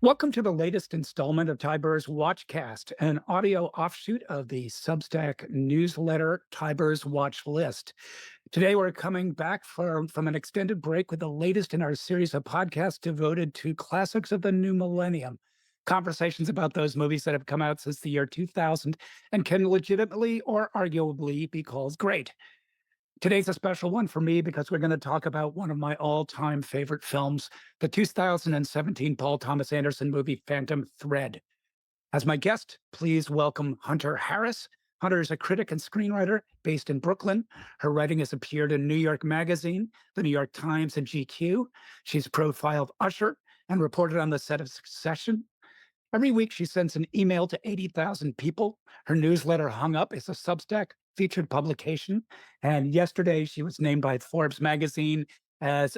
Welcome to the latest installment of Ty Burr's WatchCast, an audio offshoot of the Substack newsletter Ty Burr's Watch List. Today, we're coming back from an extended break with the latest in our series of podcasts devoted to classics of the new millennium. Conversations about those movies that have come out since the year 2000 and can legitimately or arguably be called great. Today's a special one for me because we're going to talk about one of my all-time favorite films, the 2017 Paul Thomas Anderson movie Phantom Thread. As my guest, please welcome Hunter Harris. Hunter is a critic and screenwriter based in Brooklyn. Her writing has appeared in New York Magazine, the New York Times, and GQ. She's profiled Usher and reported on the set of Succession. Every week, she sends an email to 80,000 people. Her newsletter, Hung Up, is a Substack featured publication. And yesterday, she was named by Forbes magazine as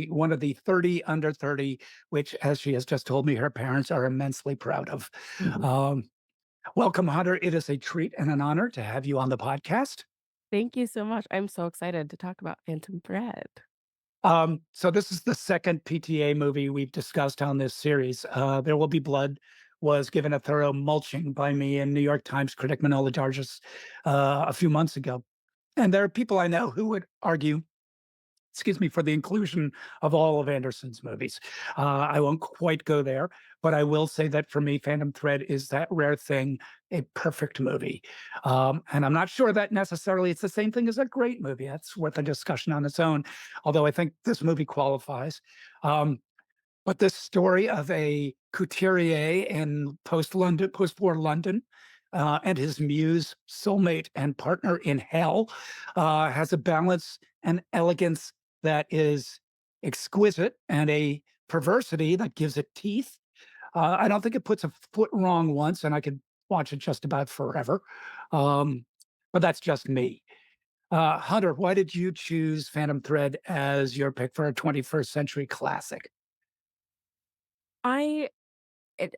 one of the 30 under 30, which, as she has just told me, her parents are immensely proud of. Mhm. Welcome, Hunter. It is a treat and an honor to have you on the podcast. Thank you so much. I'm so excited to talk about Phantom Thread. So this is the second PTA movie we've discussed on this series. There Will Be Blood was given a thorough mulching by me and New York Times critic Manola Dargis a few months ago. And there are people I know who would argue, excuse me, for the inclusion of all of Anderson's movies. I won't quite go there, but I will say that for me, Phantom Thread is that rare thing, a perfect movie. And I'm not sure that necessarily it's the same thing as a great movie. That's worth a discussion on its own, although I think this movie qualifies. Um, but this story of a couturier in post-war London, and his muse, soulmate, and partner in hell, has a balance and elegance that is exquisite and a perversity that gives it teeth. I don't think it puts a foot wrong once, and I could watch it just about forever. Um, but that's just me. Hunter, why did you choose Phantom Thread as your pick for a 21st century classic? I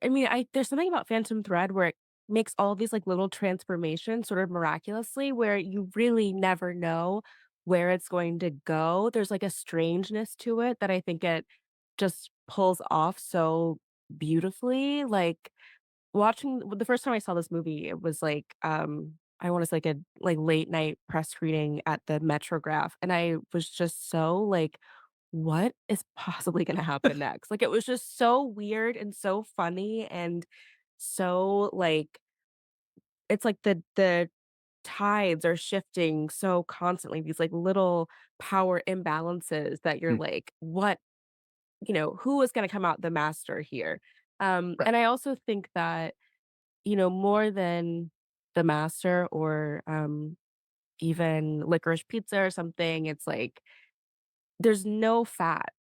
I mean, I there's something about Phantom Thread where it makes all these like little transformations sort of miraculously where you really never know where it's going to go. There's like a strangeness to it that I think it just pulls off so beautifully. Like watching the first time I saw this movie, it was like I want to say like a like late night press screening at the Metrograph, and I was just so like what is possibly gonna happen next? Like, it was just so weird and so funny and so, like it's like the tides are shifting so constantly, these, like, little power imbalances that you're Mm, like, "What" who is gonna come out the master here? right. And I also think that, more than the master or, even Licorice Pizza or something, it's like, there's no fat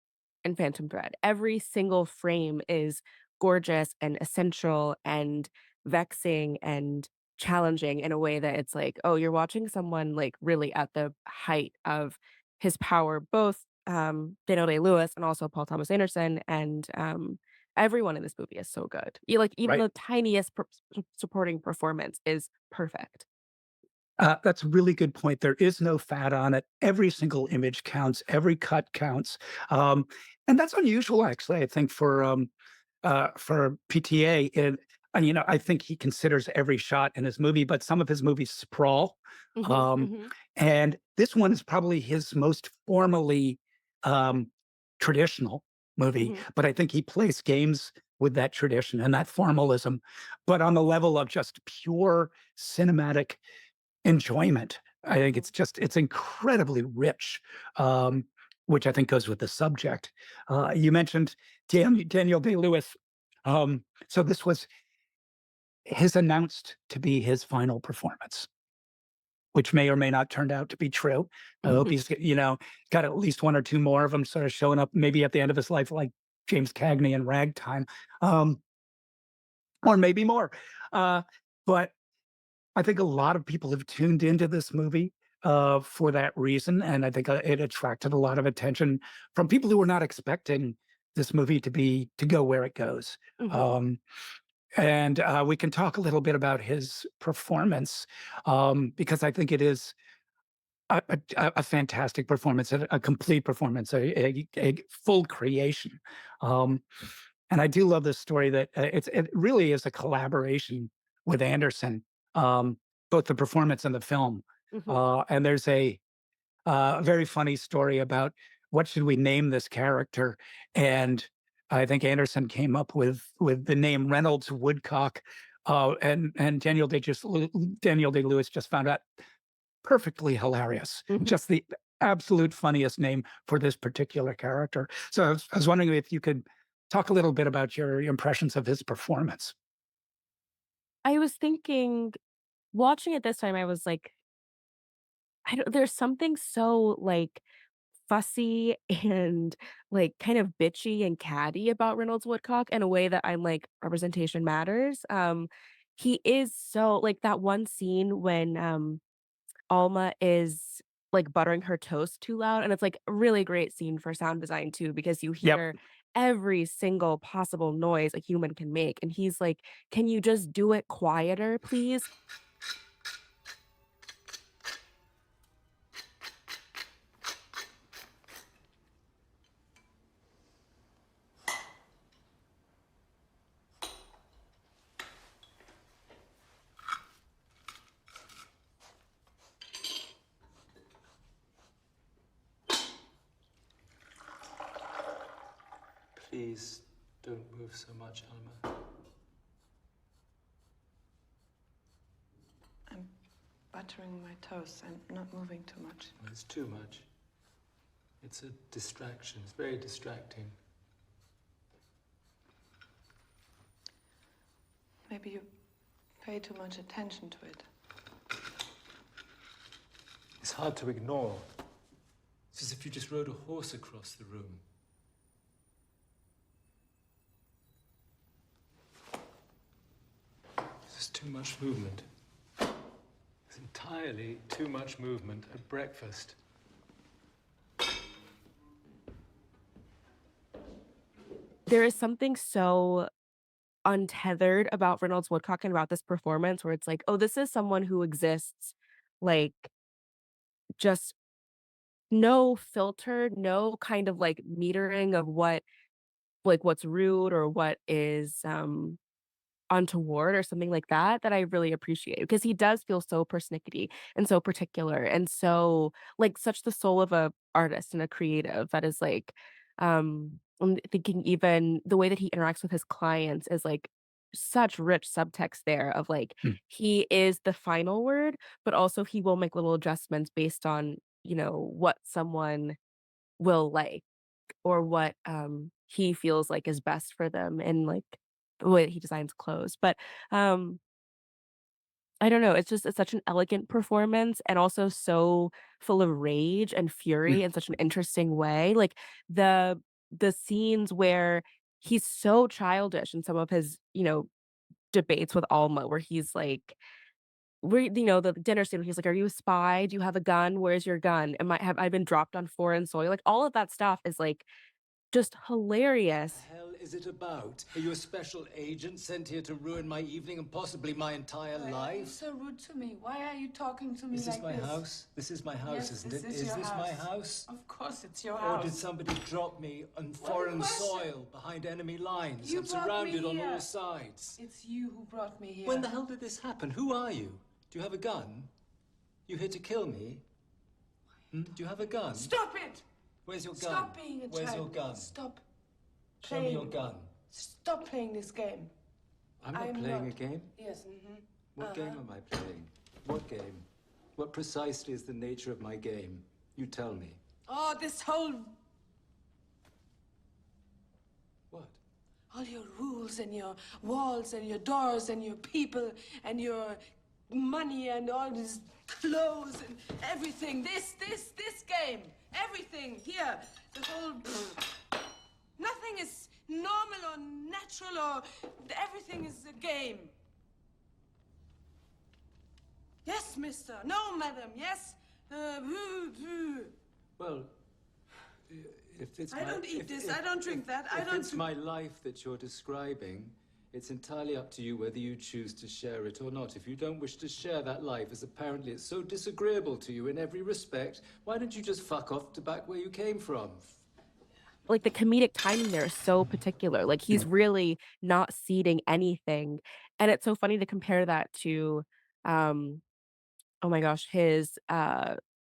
and Phantom Thread. Every single frame is gorgeous and essential and vexing and challenging in a way that it's like, oh, you're watching someone like really at the height of his power, both Daniel Day-Lewis and also Paul Thomas Anderson, and everyone in this movie is so good. You like even Right. the tiniest supporting performance is perfect. That's a really good point. There is no fat on it. Every single image counts. Every cut counts, um, and that's unusual, actually. I think for PTA, and I think he considers every shot in his movie, but some of his movies sprawl, Hmm, um, hmm, and this one is probably his most formally um, traditional movie. hmm, But I think he plays games with that tradition and that formalism, but on the level of just pure cinematic enjoyment. I think hmm. it's incredibly rich, um, which I think goes with the subject. You mentioned Daniel Day-Lewis. So this was his announced to be his final performance, which may or may not turn out to be true. I hope he's, got at least one or two more of them sort of showing up maybe at the end of his life, like James Cagney in Ragtime, um, or maybe more. Uh, but I think a lot of people have tuned into this movie for that reason, and I think it attracted a lot of attention from people who were not expecting this movie to go where it goes. Hmm. Um, and we can talk a little bit about his performance because I think it is a fantastic performance, a complete performance, a full creation. Um, And I do love this story that it really is a collaboration with Anderson, um, both the performance and the film. Mhm, And there's a very funny story about what should we name this character, and I think Anderson came up with the name Reynolds Woodcock, and Daniel Day Lewis just found out perfectly hilarious, mhm. just the absolute funniest name for this particular character. So I was wondering if you could talk a little bit about your impressions of his performance. I was thinking watching it this time, I was like, I don't there's something so, like, fussy and, like, kind of bitchy and catty about Reynolds Woodcock in a way that I'm like, representation matters. He is so like, that one scene when, Alma is, like, buttering her toast too loud, and it's, like, a really great scene for sound design too because you Yep. hear every single possible noise a human can make, and he's like, "Can you just do it quieter, please?" Please don't move so much, Alma. I'm buttering my toast. I'm not moving too much. Well, it's too much. It's a distraction. It's very distracting. Maybe you pay too much attention to it. It's hard to ignore. It's as if you just rode a horse across the room. There's too much movement. There's entirely too much movement at breakfast. There is something so untethered about Reynolds Woodcock and about this performance where it's like, "Oh, this is someone who exists, like, just no filter, no kind of, like, metering of what like, what's rude or what is, untoward or something like that, that I really appreciate because he does feel so persnickety and so particular and so like, such the soul of a artist and a creative that is, like, I'm thinking even the way that he interacts with his clients is, like, such rich subtext there of, like, Mm. he is the final word, but also he will make little adjustments based on, what someone will like or what, he feels like is best for them and, like, the way that he designs clothes, but, um, I don't know, it's such an elegant performance and also so full of rage and Mm. fury in such an interesting way, like, the the scenes where he's so childish in some of his, debates with Alma, where he's like the dinner scene where he's like, "Are you a spy? Do you have a gun? Where's your gun? Have I been dropped on foreign soil?" Like, all of that stuff is, like, just The hilarious. hell is it about? Are you a special agent sent here to ruin my evening and possibly my entire Why are you life? so rude to me? Why are you talking to me Is this like my this? house? This is my house, Yes, isn't this it? is Is your this house. my house? Of course, it's your Or did house. somebody drop me on What a foreign question. soil behind enemy lines? You I'm brought me surrounded on here. all sides. It's you who brought me here. When the hell did this happen? Who are you? Do you have a gun? You here to kill me? Hmm? Do you have a gun? Stop it! Where's your gun? Stop being a Where's child. your gun? Stop Show me playing. your gun. Stop playing this game. I'm not I'm playing not. a game. Yes, mm-hmm. What game am I playing? What game? What precisely is the nature of my game? You tell me. Oh, this whole... What? All your rules and your walls and your doors and your people and your money and all these clothes and everything. This game. Everything here. The whole... Nothing is normal or natural or... Everything is a game. Yes, mister. No, madam. Yes. Well, if it's I my, don't eat if- this. if- I don't drink if- that. I if don't it's do- my life that you're describing, it's entirely up to you whether you choose to share it or not. If you don't wish to share that life, as apparently it's so disagreeable to you in every respect, why don't you just fuck off to back where you came from? like, the comedic timing there is so particular, like, he's Yeah. really not ceding anything, and it's so funny to compare that to, um, oh my gosh, his,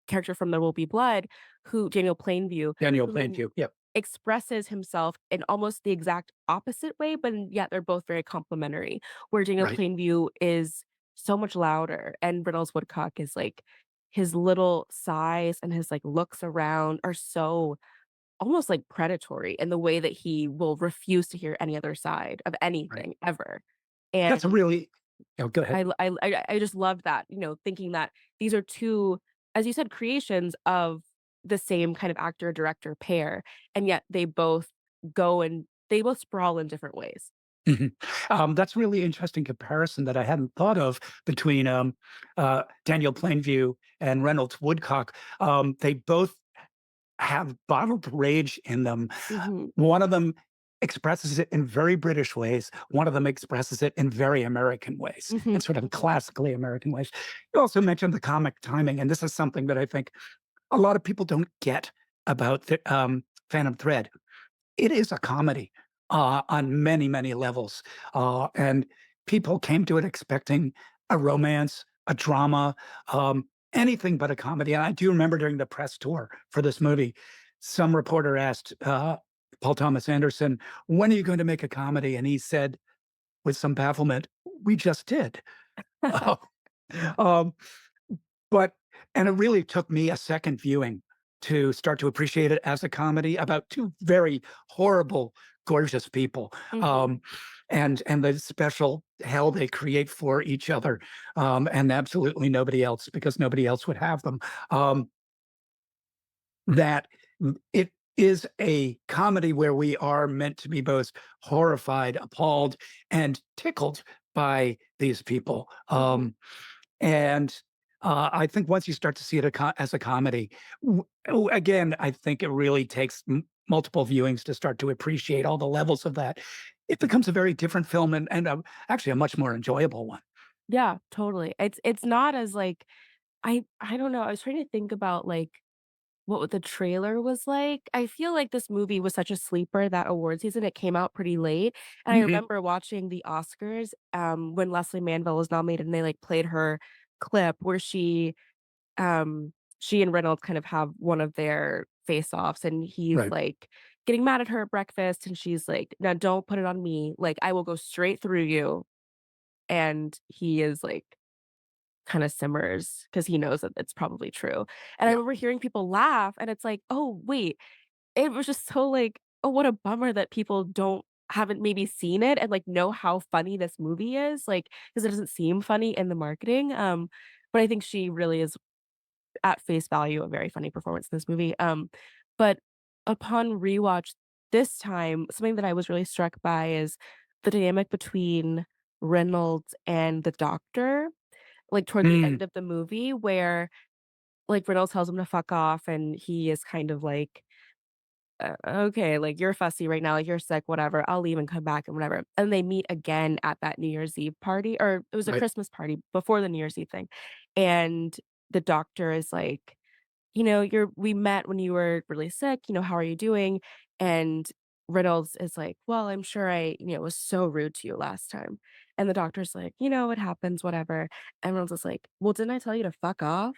character from There Will Be Blood, who Daniel Plainview, Daniel who Plainview. Yep. expresses himself in almost the exact opposite way, but yet they're both very complementary, where Daniel Right. Plainview is so much louder and Reynolds Woodcock is, like his little sighs and his, like, looks around are so almost, like, predatory in the way that he will refuse to hear any other side of Right. anything ever, That's a and really. Oh, go ahead. I just loved that, thinking that these are 2, as you said, creations of the same kind of actor director pair, and yet they both sprawl in different ways. Mhm. That's a really interesting comparison that I hadn't thought of between Daniel Plainview and Reynolds Woodcock. They both have bottled rage in them. Mhm, One of them expresses it in very British ways. One of them expresses it in very American ways, in mhm, sort of mhm, classically American ways. You also mentioned the comic timing, and this is something that I think a lot of people don't get about the Phantom Thread. It is a comedy, on many, many levels, and people came to it expecting a romance, a drama, anything but a comedy, and I do remember during the press tour for this movie, some reporter asked, Paul Thomas Anderson, "When are you going to make a comedy?" And he said, with some bafflement, "We just did." Um, but and it really took me a second viewing to start to appreciate it as a comedy about 2 very horrible, gorgeous people, mhm. and the special hell they create for each other, and absolutely nobody else because nobody else would have them. That it is a comedy where we are meant to be both horrified, appalled, and tickled by these people. Mhm. And I think once you start to see it as a comedy, again, I think it really takes multiple viewings to start to appreciate all the levels of that. It becomes a very different film and actually a much more enjoyable one. Yeah, totally. It's not as, like I don't know, I was trying to think about, like, what the trailer was like. I feel like this movie was such a sleeper that award season, it came out pretty late, and I Mhm. remember watching the Oscars, when Leslie Manville was nominated and they, like, played her clip where she and Reynolds kind of have one of their face-offs, and he's, Right, like, getting mad at her at breakfast, and she's like, "Now don't put it on me, like, I will go straight through you," and he is, like, kinda simmers because he knows that it's probably true, and I yeah, remember hearing people laugh, and it's like, "Oh, wait." It was just so, like, "Oh, what a bummer that people haven't maybe seen it and, like, know how funny this movie is," like, because it doesn't seem funny in the marketing, but I think she really is at face value a very funny performance in this movie, but upon rewatch this time, something that I was really struck by is the dynamic between Reynolds and the doctor, like, toward the mm, end of the movie where, like, Reynolds tells him to fuck off, and he is kind of like, okay, like, you're fussy right now, like, you're sick, whatever, I'll leave and come back and whatever." And they meet again at that New Year's Eve party, or it was a right. Christmas party before the New Year's Eve thing, and the doctor is like, we met when you were really sick, how are you doing?" And Reynolds is like, "Well, I'm sure was so rude to you last time." And the doctor's like, "It happens, whatever." And Reynolds is like, "Well, didn't I tell you to fuck off?"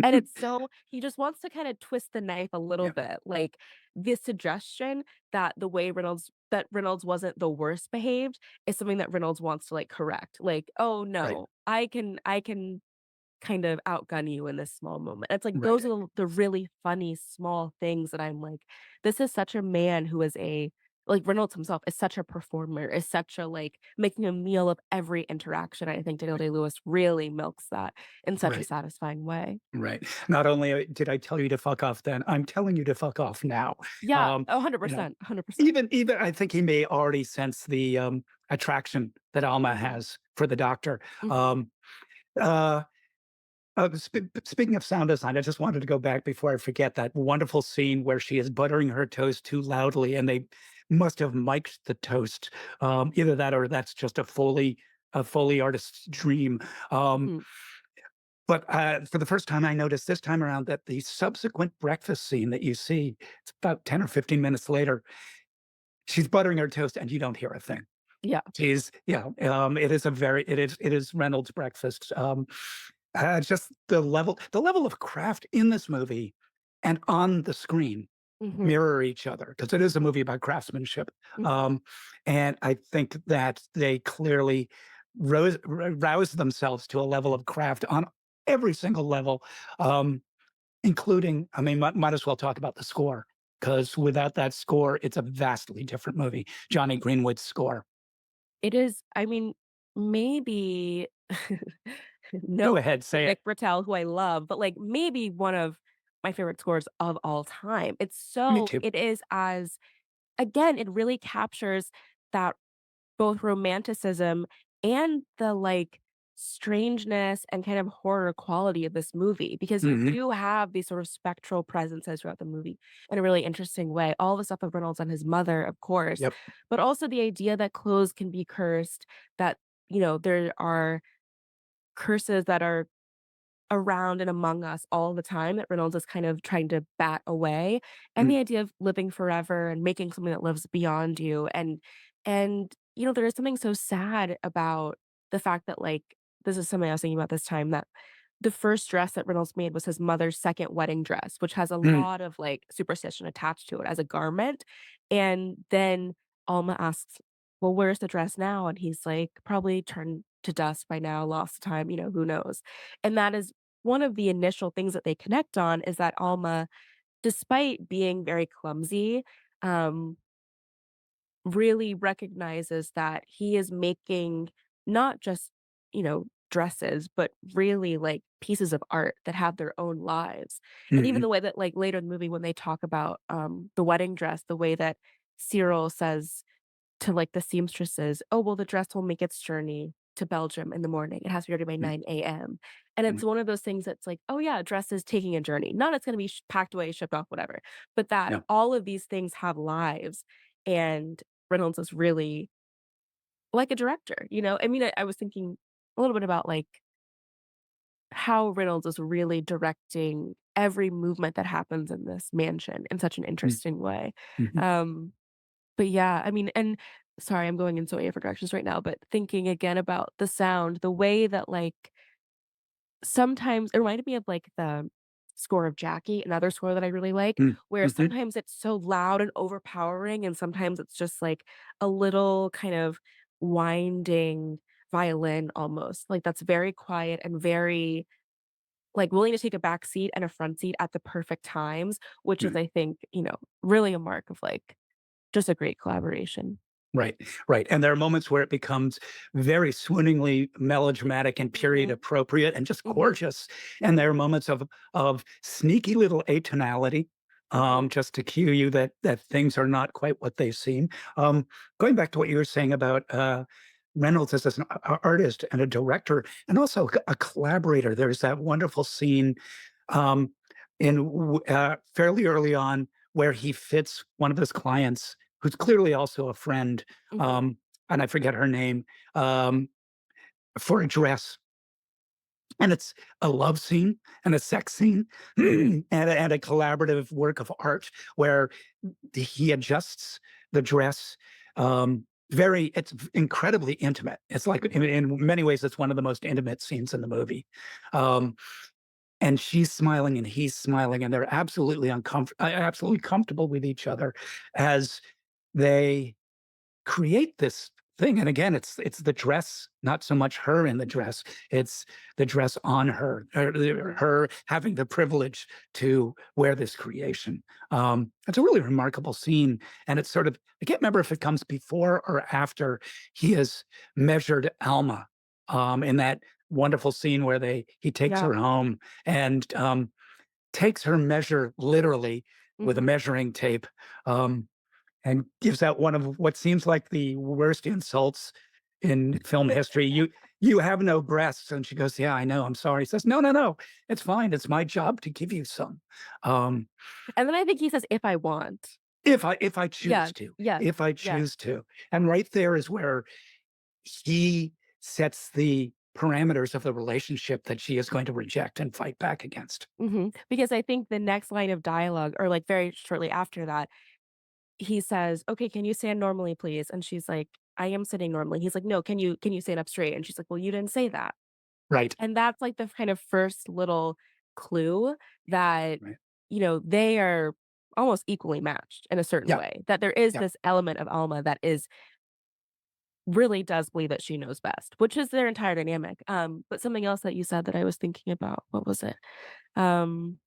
And it's so he just wants to kinda twist the knife a little Yeah, bit, like, this suggestion that the way Reynolds wasn't the worst behaved is something that Reynolds wants to, like, correct, like, "Oh, right, no, I can kind of outgun you in this small moment." It's like right, those are the really funny small things that I'm like, this is such a man who is like Reynolds himself is such a performer, is such a, like, making a meal of every interaction. I think Daniel right, Day-Lewis really milks that in such a right. satisfying way. Right. Not only did I tell you to fuck off then, I'm telling you to fuck off now. Yeah, Um, you know, 100%, 100%. even I think he may already sense the attraction that Alma Mhm, has for the doctor. mhm, Um, uh, speaking of sound design, I just wanted to go back before I forget that wonderful scene where she is buttering her toast too loudly, and they must have mic'd the toast. Either that or that's just a Foley artist's dream. Um, mhm. But, for the first time, I noticed this time around that the subsequent breakfast scene that you see, it's about 10 or 15 minutes later, she's buttering her toast and you don't hear a thing. Yeah. She's yeah, it is Reynolds' breakfast. Just the level of craft in this movie and on the screen Mhm, mirror each other because it is a movie about craftsmanship. mhm. Um, and I think that they clearly roused themselves to a level of craft on every single level, um, including, I mean, might as well talk about the score because without that score, it's a vastly different movie. Johnny Greenwood's score. It is I mean, maybe no Go ahead, with say it. Nick Britell, who I love, but, like, maybe one of my favorite scores of all time. Me too. It is as again, it really captures that both romanticism and the, like, strangeness and kind of horror quality of this movie because you Mhm. do have these sort of spectral presences throughout the movie in a really interesting way. All the stuff of Reynolds and his mother, of course, Yep. but also the idea that clothes can be cursed, that, there are curses that are around and among us all the time that Reynolds is kind of trying to bat away, and Mm, the idea of living forever and making something that lives beyond you, and there is something so sad about the fact that, like this is something I was thinking about this time, that the first dress that Reynolds made was his mother's second wedding dress, which has a mm, lot of, like, superstition attached to it as a garment, and then Alma asks, "Well, where's the dress now?" And he's like, "Probably turned to dust by now, lost to time, who knows?" And that is one of the initial things that they connect on is that Alma, despite being very clumsy, um, really recognizes that he is making not just, dresses, but really like pieces of art that have their own lives. And even mhm, the way that like later in the movie when they talk about the wedding dress, the way that Cyril says to, like, the seamstresses, "Oh, well, the dress will make its journey to Belgium in the morning. It has to be ready by mm, 9 AM." And mm, it's one of those things that's like, "Oh, yeah, a dress is taking a journey." Not it's gonna be packed away, shipped off, whatever, but that yeah, all of these things have lives, and Reynolds is really like a director, you know? I mean, I was thinking a little bit about, like, how Reynolds is really directing every movement that happens in this mansion in such an mm, interesting way. mhm, Um but yeah, I mean, and sorry, I'm going in so many different directions right now, but thinking again about the sound, the way that like sometimes it reminded me of like the score of Jackie, another score that I really like, mm, where mhm, sometimes it's so loud and overpowering, and sometimes it's just like a little kind of winding violin almost. Like that's very quiet and very like willing to take a back seat and a front seat at the perfect times, which is, mm. I think, really a mark of like just a great collaboration. Right, right, and there are moments where it becomes very swooningly melodramatic and period Mhm. appropriate and just Mhm, gorgeous, and there are moments of sneaky little atonality, mhm, just to cue you that things are not quite what they seem. Going back to what you were saying about, Reynolds as an artist and a director and also a collaborator, there's that wonderful scene, um, fairly early on where he fits one of his clients who's clearly also a friend, mhm. um, and I forget her name, um, for a dress. And it's a love scene and a sex scene and a collaborative work of art where he adjusts the dress. It's incredibly intimate. It's like in many ways, it's one of the most intimate scenes in the movie. Um, and she's smiling and he's smiling, and they're absolutely comfortable with each other as they create this thing. And again, it's the dress, not so much her in the dress. It's the dress on her, Mhm. her having the privilege to wear this creation. It's a really remarkable scene. And it's sort of, I can't remember if it comes before or after he has measured Alma in that wonderful scene where he takes Yeah. her home and takes her measure literally with a Mhm. measuring tape. Um, and gives out one of what seems like the worst insults in film history. You have no breasts. And she goes, "Yeah, I know. I'm sorry." He says, "No, no, no. It's fine. It's my job to give you some. Um, And then I think he says, "If I want." if I choose Yes, to, yes, if I yes. choose to." And right there is where he sets the parameters of the relationship that she is going to reject and fight back against. Because I think the next line of dialogue, or like very shortly after that, he says, "Okay, can you stand normally, please?" And she's like, "I am sitting normally." He's like, "No, can you stand up straight?" And she's like, "Well, you didn't say that." Right. And that's like the kind of first little clue that, Right. they are almost equally matched in a certain Yeah. way. That there is Yeah. this element of Alma that is really does believe that she knows best, which is their entire dynamic. But something else that you said that I was thinking about, what was it? Um,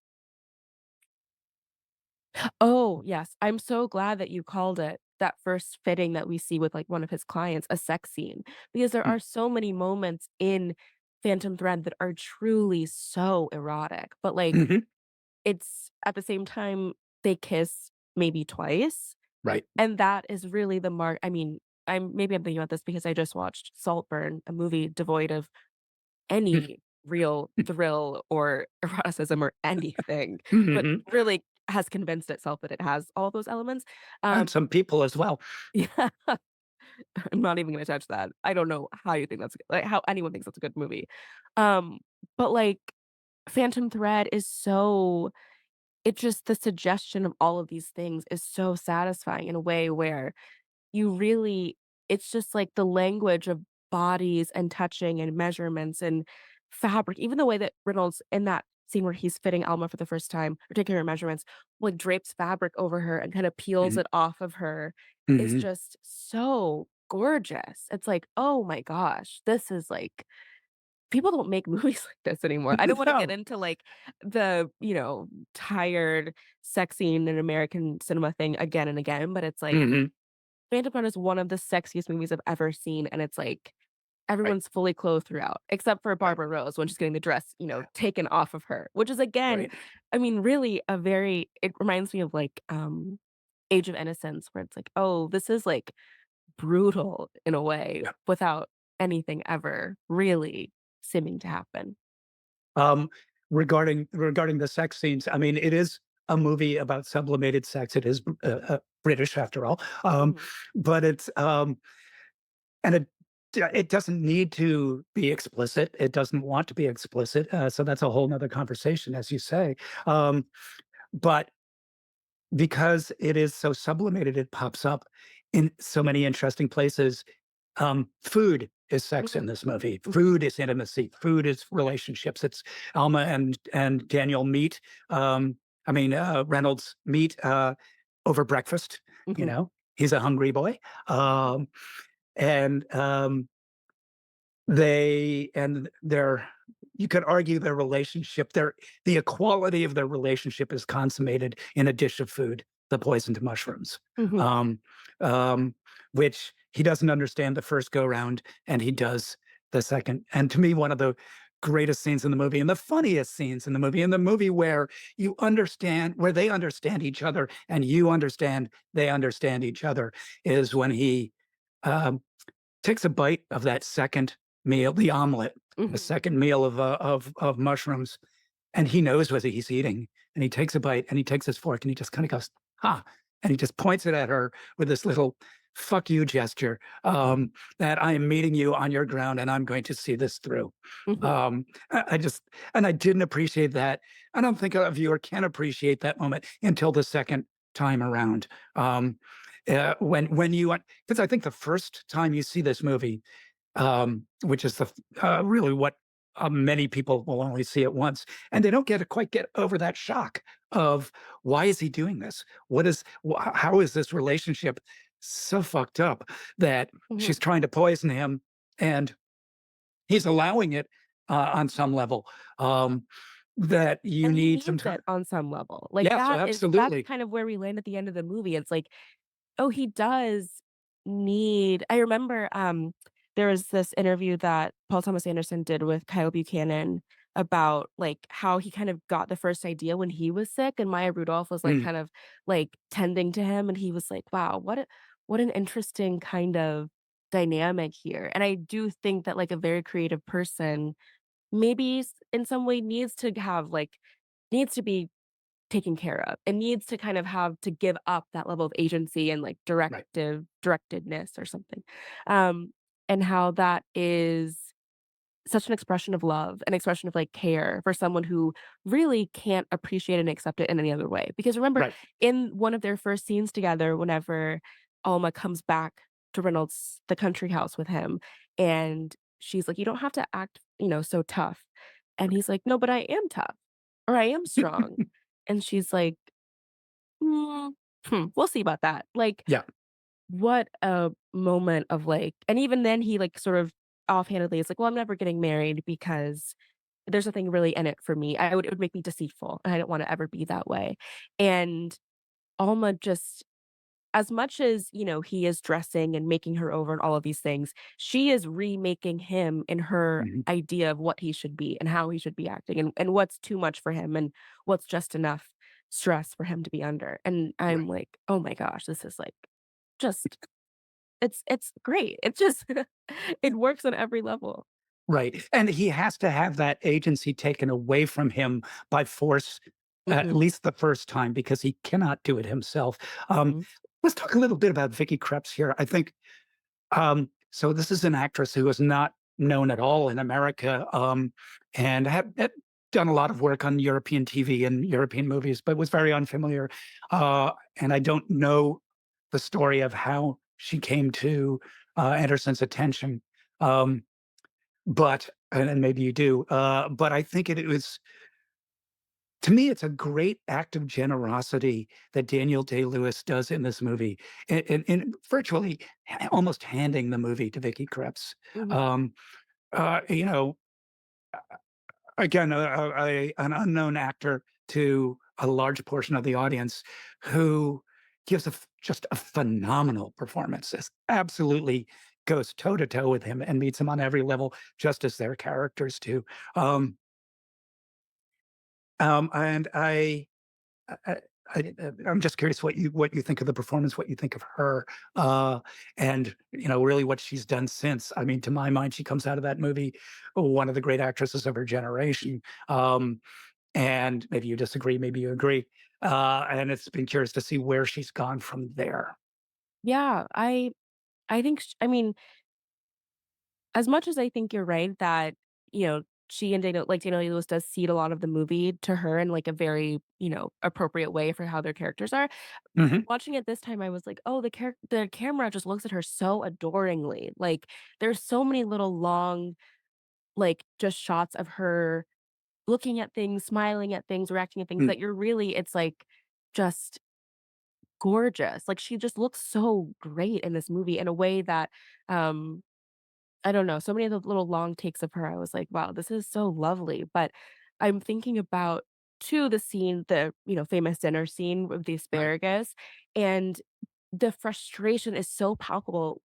oh, yes, I'm so glad that you called it that first fitting that we see with, like, one of his clients, a sex scene, because there Mm. are so many moments in Phantom Thread that are truly so erotic, but, like, Mhm. it's at the same time, they kiss maybe twice, Right. and that is really the mark. I mean, I'm thinking about this because I just watched Saltburn, a movie devoid of any real thrill or eroticism or anything, but Mhm. really has convinced itself that it has all those elements. And Um, some people as well. yeah, I'm not even gonna touch that. I don't know how you think that's like, how anyone thinks that's a good movie. Um, but, like, Phantom Thread is so it just the suggestion of all of these things is so satisfying in a way where you really it's just like the language of bodies and touching and measurements and fabric, even the way that Reynolds in that scene where he's fitting Alma for the first time or taking her measurements, like, drapes fabric over her and kinda peels Mhm. it off of her is Mhm. just so gorgeous. It's like, "Oh my gosh, this is like" people don't make movies like this anymore. I don't wanna get No. into, like, the, tired sex scene in American cinema thing again and again, but it's like Mhm. Phantom Thread is one of the sexiest movies I've ever seen, and it's like Right. everyone's fully clothed throughout, except for Right. Barbara Rose when she's getting the dress, taken off of her, which is again, Right. I mean, really a very it reminds me of like, Age of Innocence where it's like, "Oh, this is like brutal in a way Yeah. without anything ever really seeming to happen." Um, regarding the sex scenes, I mean, it is a movie about sublimated sex. It is British after all, Mhm, but and it doesn't need to be explicit. It doesn't want to be explicit. So that's a whole nother conversation, as you say. Um, but because it is so sublimated, it pops up in so many interesting places. Food is sex in mhm, this movie. mhm, Food is intimacy. Food is relationships. It's Alma and Daniel meet. Reynolds meet over breakfast. You mhm, know, he's a hungry boy, um, and they and their you could argue their relationship, the equality of their relationship is consummated in a dish of food, the poisoned mushrooms, mhm. um, which he doesn't understand the first go round, and he does the second. And to me, one of the greatest scenes in the movie and the funniest scenes in the movie where where they understand each other and you understand they understand each other is when he um, takes a bite of that second meal, the omelet, the Mhm, second meal of mushrooms, and he knows what he's eating, and he takes a bite, and he takes his fork, and he just kinda goes, "Huh," and he just points it at her with this little "fuck you" gesture, that I am meeting you on your ground, and I'm going to see this through. mhm. I just and I didn't appreciate that. I don't think a viewer can appreciate that moment until the second time around. When you because I think the first time you see this movie, which is really what many people will only see it once, and they don't quite get over that shock of why is he doing this? How is this relationship so fucked up that Mhm. she's trying to poison him and he's allowing it on some level? Um, that you And he need some means time. it on some level. Like, Yes, that's absolutely. kind of where we land at the end of the movie. It's like, oh, he does need I remember, there was this interview that Paul Thomas Anderson did with Kyle Buchanan about, like, how he kind of got the first idea when he was sick, and Maya Rudolph was, like, Mm, kind of, like, tending to him, and he was like, "Wow, what an interesting kind of dynamic here." And I do think that, like, a very creative person maybe in some way needs to have, like needs to be taken care of. It needs to kind of have to give up that level of agency and, like, right. directedness or something. Um, and how that is such an expression of love, an expression of, like, care for someone who really can't appreciate and accept it in any other way. Because remember, Right. in one of their first scenes together, whenever Alma comes back to Reynolds' the country house with him, and she's like, "You don't have to act, so tough." And he's like, "No, but I am tough, or I am strong." And she's like, "Mm, we'll see about that." Like, Yeah. what a moment of, like and even then he, like, sort of offhandedly is like, "Well, I'm never getting married because there's nothing really in it for me. It would make me deceitful, and I don't wanna ever be that way." And Alma just as much as, he is dressing and making her over and all of these things, she is remaking him in her Mhm. idea of what he should be and how he should be acting and what's too much for him and what's just enough stress for him to be under. And I'm Right. like, "Oh my gosh, this is, like, just it's great." It just it works on every level. Right, and he has to have that agency taken away from him by force, at Mhm, least the first time, because he cannot do it himself. mhm, Let's talk a little bit about Vicky Krieps here. I think, so this is an actress who is not known at all in America, and had done a lot of work on European TV and European movies, but was very unfamiliar, and I don't know the story of how she came to, Anderson's attention, um but and maybe you do, but I think it was to me, it's a great act of generosity that Daniel Day-Lewis does in this movie, in virtually almost handing the movie to Vicky Krieps. mhm. Um, you know, again, an unknown actor to a large portion of the audience who gives just a phenomenal performance. This absolutely goes toe to toe with him and meets him on every level, just as their characters do. Um, and I, I'm just curious what you think of the performance, what you think of her, and really what she's done since. I mean, to my mind, she comes out of that movie one of the great actresses of her generation. And maybe you disagree, maybe you agree. And it's been curious to see where she's gone from there. Yeah, I think sh I mean, as much as I think you're right that, she and Daniel Lewis does cede a lot of the movie to her in, like, a very, appropriate way for how their characters are. Mhm. Watching it this time, I was like, "Oh, the camera just looks at her so adoringly." Like, there's so many little long, like, just shots of her looking at things, smiling at things, reacting at things Mm, that you're really it's, like, just gorgeous. Like, she just looks so great in this movie in a way that, um I don't know, so many of the little long takes of her, I was like, "Wow, this is so lovely," but I'm thinking about, too, the scene, the, famous dinner scene with the right. asparagus, and the frustration is so palpable.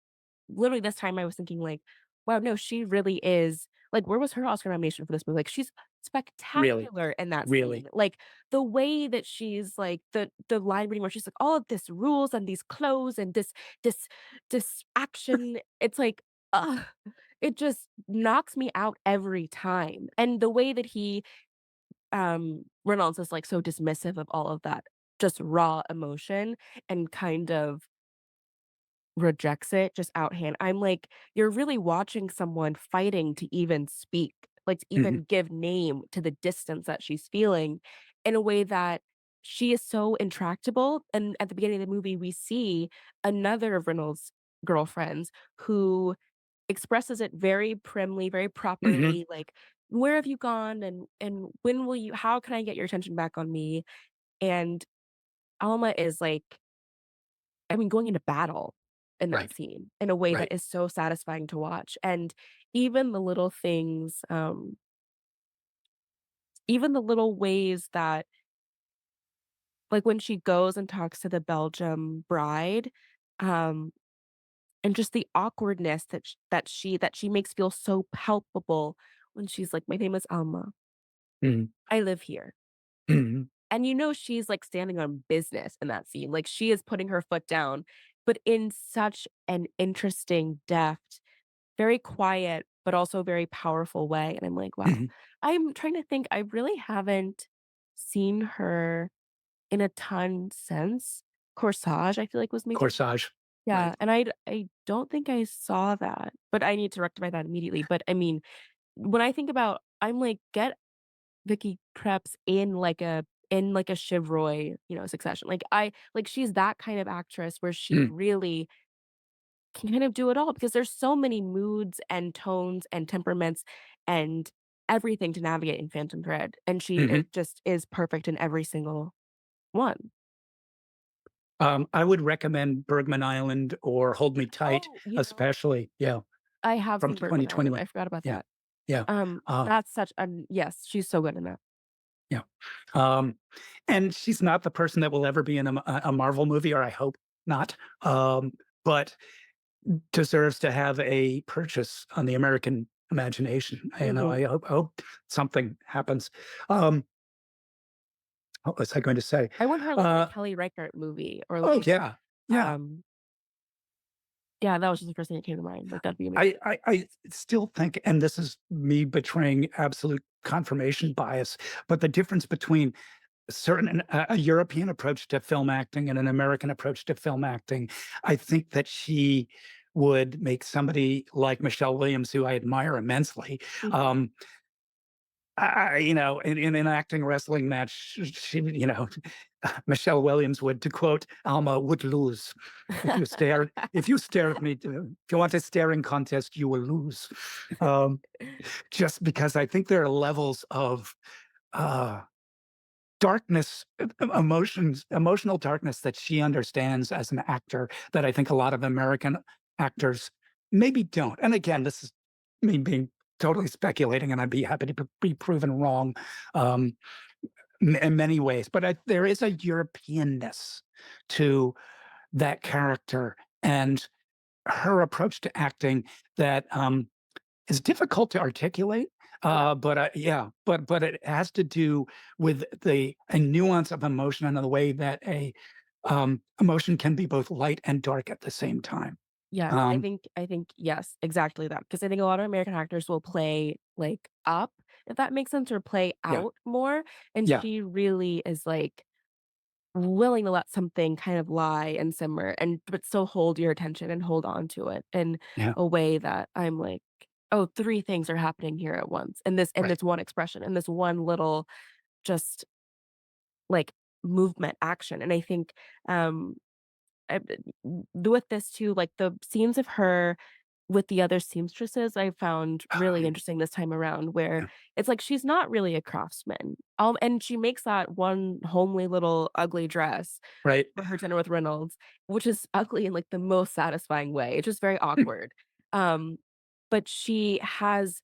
Literally, this time I was thinking like, "Wow, no, she really is" like, where was her Oscar nomination for this movie? Like, she's Really, spectacular in that really. scene. Like, the way that she's like the line reading where she's like, "All of this rules and these clothes and this this action," it's like, ugh, it just knocks me out every time. And the way that Reynolds is, like, so dismissive of all of that just raw emotion and kind of rejects it just out hand. I'm like, you're really watching someone fighting to even speak, like, to Mhm, even give name to the distance that she's feeling in a way that she is so intractable, and at the beginning of the movie, we see another of Reynolds' girlfriends who expresses it very primly, very mhm, properly, like, "Where have you gone, and when will you how can I get your attention back on me?" And Alma is, like I mean, going into battle in that right, scene in a way that right. is so satisfying to watch, and even the little things, even the little ways that like, when she goes and talks to the Belgium bride, um, and just the awkwardness that she makes feel so palpable when she's like, "My name is Alma. Mhm, I live here." mhm, And she's, like, standing on business in that scene, like, she is putting her foot down, but in such an interesting, deft, very quiet, but also very powerful way, and I'm like, "Wow." mhm. I'm trying to think, I really haven't seen her in a ton since. Corsage, I feel like was maybe Corsage, yeah, right. and I don't think I saw that, but I need to rectify that immediately, but, I mean, when I think about I'm like, get Vicky Krieps in like a Shiv Roy, Succession. Like she's that kind of actress where she Mm, really can kind of do it all because there's so many moods and tones and temperaments and everything to navigate in Phantom Thread, and she mhm. it just is perfect in every single one. I would recommend Bergman Island or Hold Me Tight, Oh, especially, yeah, I have from seen Bergman Island, 2021. I forgot about Yeah, that. yeah, uh, That's such an yes, she's so good in that. yeah. Um, and she's not the person that will ever be in a Marvel movie, or I hope not, but deserves to have a purchase on the American imagination. Mhm. I hope something happens. Um, what was I going to say? I want her, like, in a Uh, Kelly Reichardt movie or, oh, like, yeah, yeah. um yeah, that was just the first thing that came to mind, like, that'd be amazing. I still think, and this is me betraying absolute confirmation bias, but the difference between a European approach to film acting and an American approach to film acting, I think that she would make somebody like Michelle Williams, who I admire immensely, Mhm. um, in an acting wrestling match, she, Michelle Williams would, to quote Alma, would lose. If you stare at me, if you want a staring contest, you will lose. Um, just because I think there are levels of uh, darkness, emotional darkness that she understands as an actor that I think a lot of American actors maybe don't. And again, this is me being totally speculating, and I'd be happy to be proven wrong um, in many ways. But there is a Europeanness to that character and her approach to acting that is difficult to articulate, Yeah, yeah, but it has to do with a nuance of emotion and the way that emotion can be both light and dark at the same time. yes, Um, I think yes, exactly that, because I think a lot of American actors will play, like, up, if that makes sense, or play yeah, out more, and yeah, she really is, like, willing to let something kind of lie and simmer and but still hold your attention and hold on to it in yeah, a way that I'm like, "Oh, 3 things are happening here at once, and right. this one expression, and this one little just, like, movement, action," and I think, um, I b with this too, like, the scenes of her with the other seamstresses, I found Ah, really interesting this time around where yeah, it's like she's not really a craftsman, and she makes that one homely little ugly dress right. for her dinner with Reynolds, which is ugly in, like, the most satisfying way. It's just very awkward. Um, but she has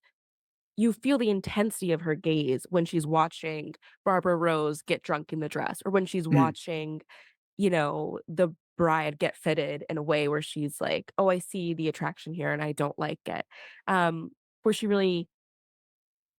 you feel the intensity of her gaze when she's watching Barbara Rose get drunk in the dress, or when she's Mm, watching, the bride get fitted in a way where she's like, "Oh, I see the attraction here, and I don't like it." Where she really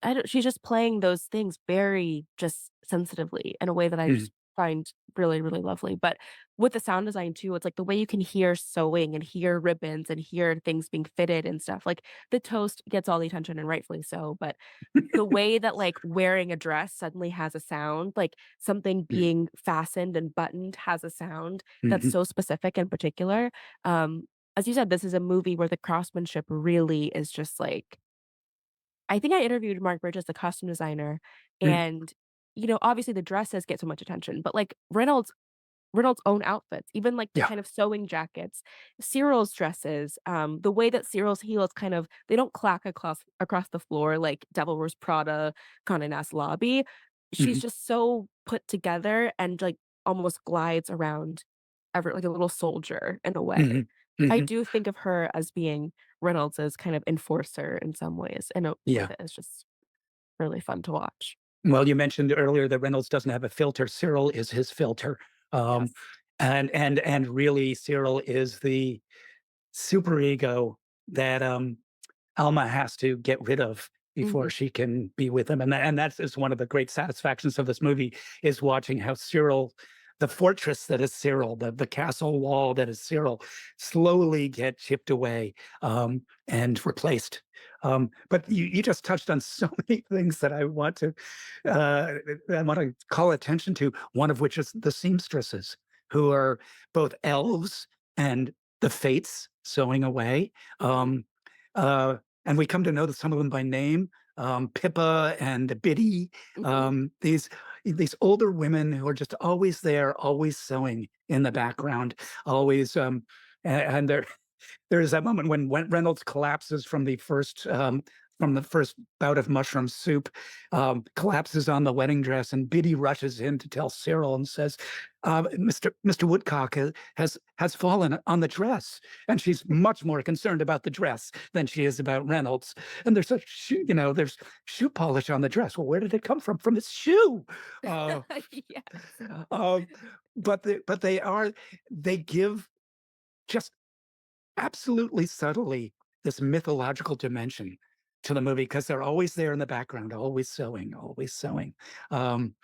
I don't she's just playing those things very just sensitively in a way that I mm, just find really, really lovely, but with the sound design too, it's like the way you can hear sewing and hear ribbons and hear things being fitted and stuff, like, the toast gets all the attention and rightfully so, but the way that, like, wearing a dress suddenly has a sound, like, something mm, being fastened and buttoned has a sound that's mhm, so specific and particular, as you said, this is a movie where the craftsmanship really is just, like I think I interviewed Mark Bridges, the costume designer, mm, and, obviously the dresses get so much attention, but, like, Reynolds' own outfits, even, like, the yeah, kind of sewing jackets, Cyril's dresses, the way that Cyril's heels kind of they don't clack across the floor like Devil Wears Prada, Condé Nast Lobby. She's mhm, just so put together and, like, almost glides around like a little soldier in a way. mhm, I mhm, do think of her as being Reynolds' kind of enforcer in some ways, in a way yeah. that is just really fun to watch. Well, you mentioned earlier that Reynolds doesn't have a filter. Cyril is his filter, um, Yes. and really, Cyril is the superego that Alma has to get rid of before Mhm. she can be with him, and that is one of the great satisfactions of this movie is watching how Cyril, the fortress that is Cyril, the castle wall that is Cyril, slowly get chipped away and replaced. But you just touched on so many things that uh, I want to call attention to. One of which is the seamstresses, who are both elves and the fates sewing away. Mhm. Um, uh, and we come to know that some of them by name, Pippa and Biddy, Mhm. these older women who are just always there, always sewing in the background, always, and there's that moment when Reynolds collapses from the first bout of mushroom soup, collapses on the wedding dress, and Biddy rushes in to tell Cyril and says, "Mr. Woodcock has fallen on the dress," and she's much more concerned about the dress than she is about Reynolds. And there's shoe polish on the dress. Well, where did it come from? From his shoe. Uh, Yes. uh, but they give just absolutely subtly this mythological dimension to the movie because they're always there in the background, always sewing, always sewing. Um,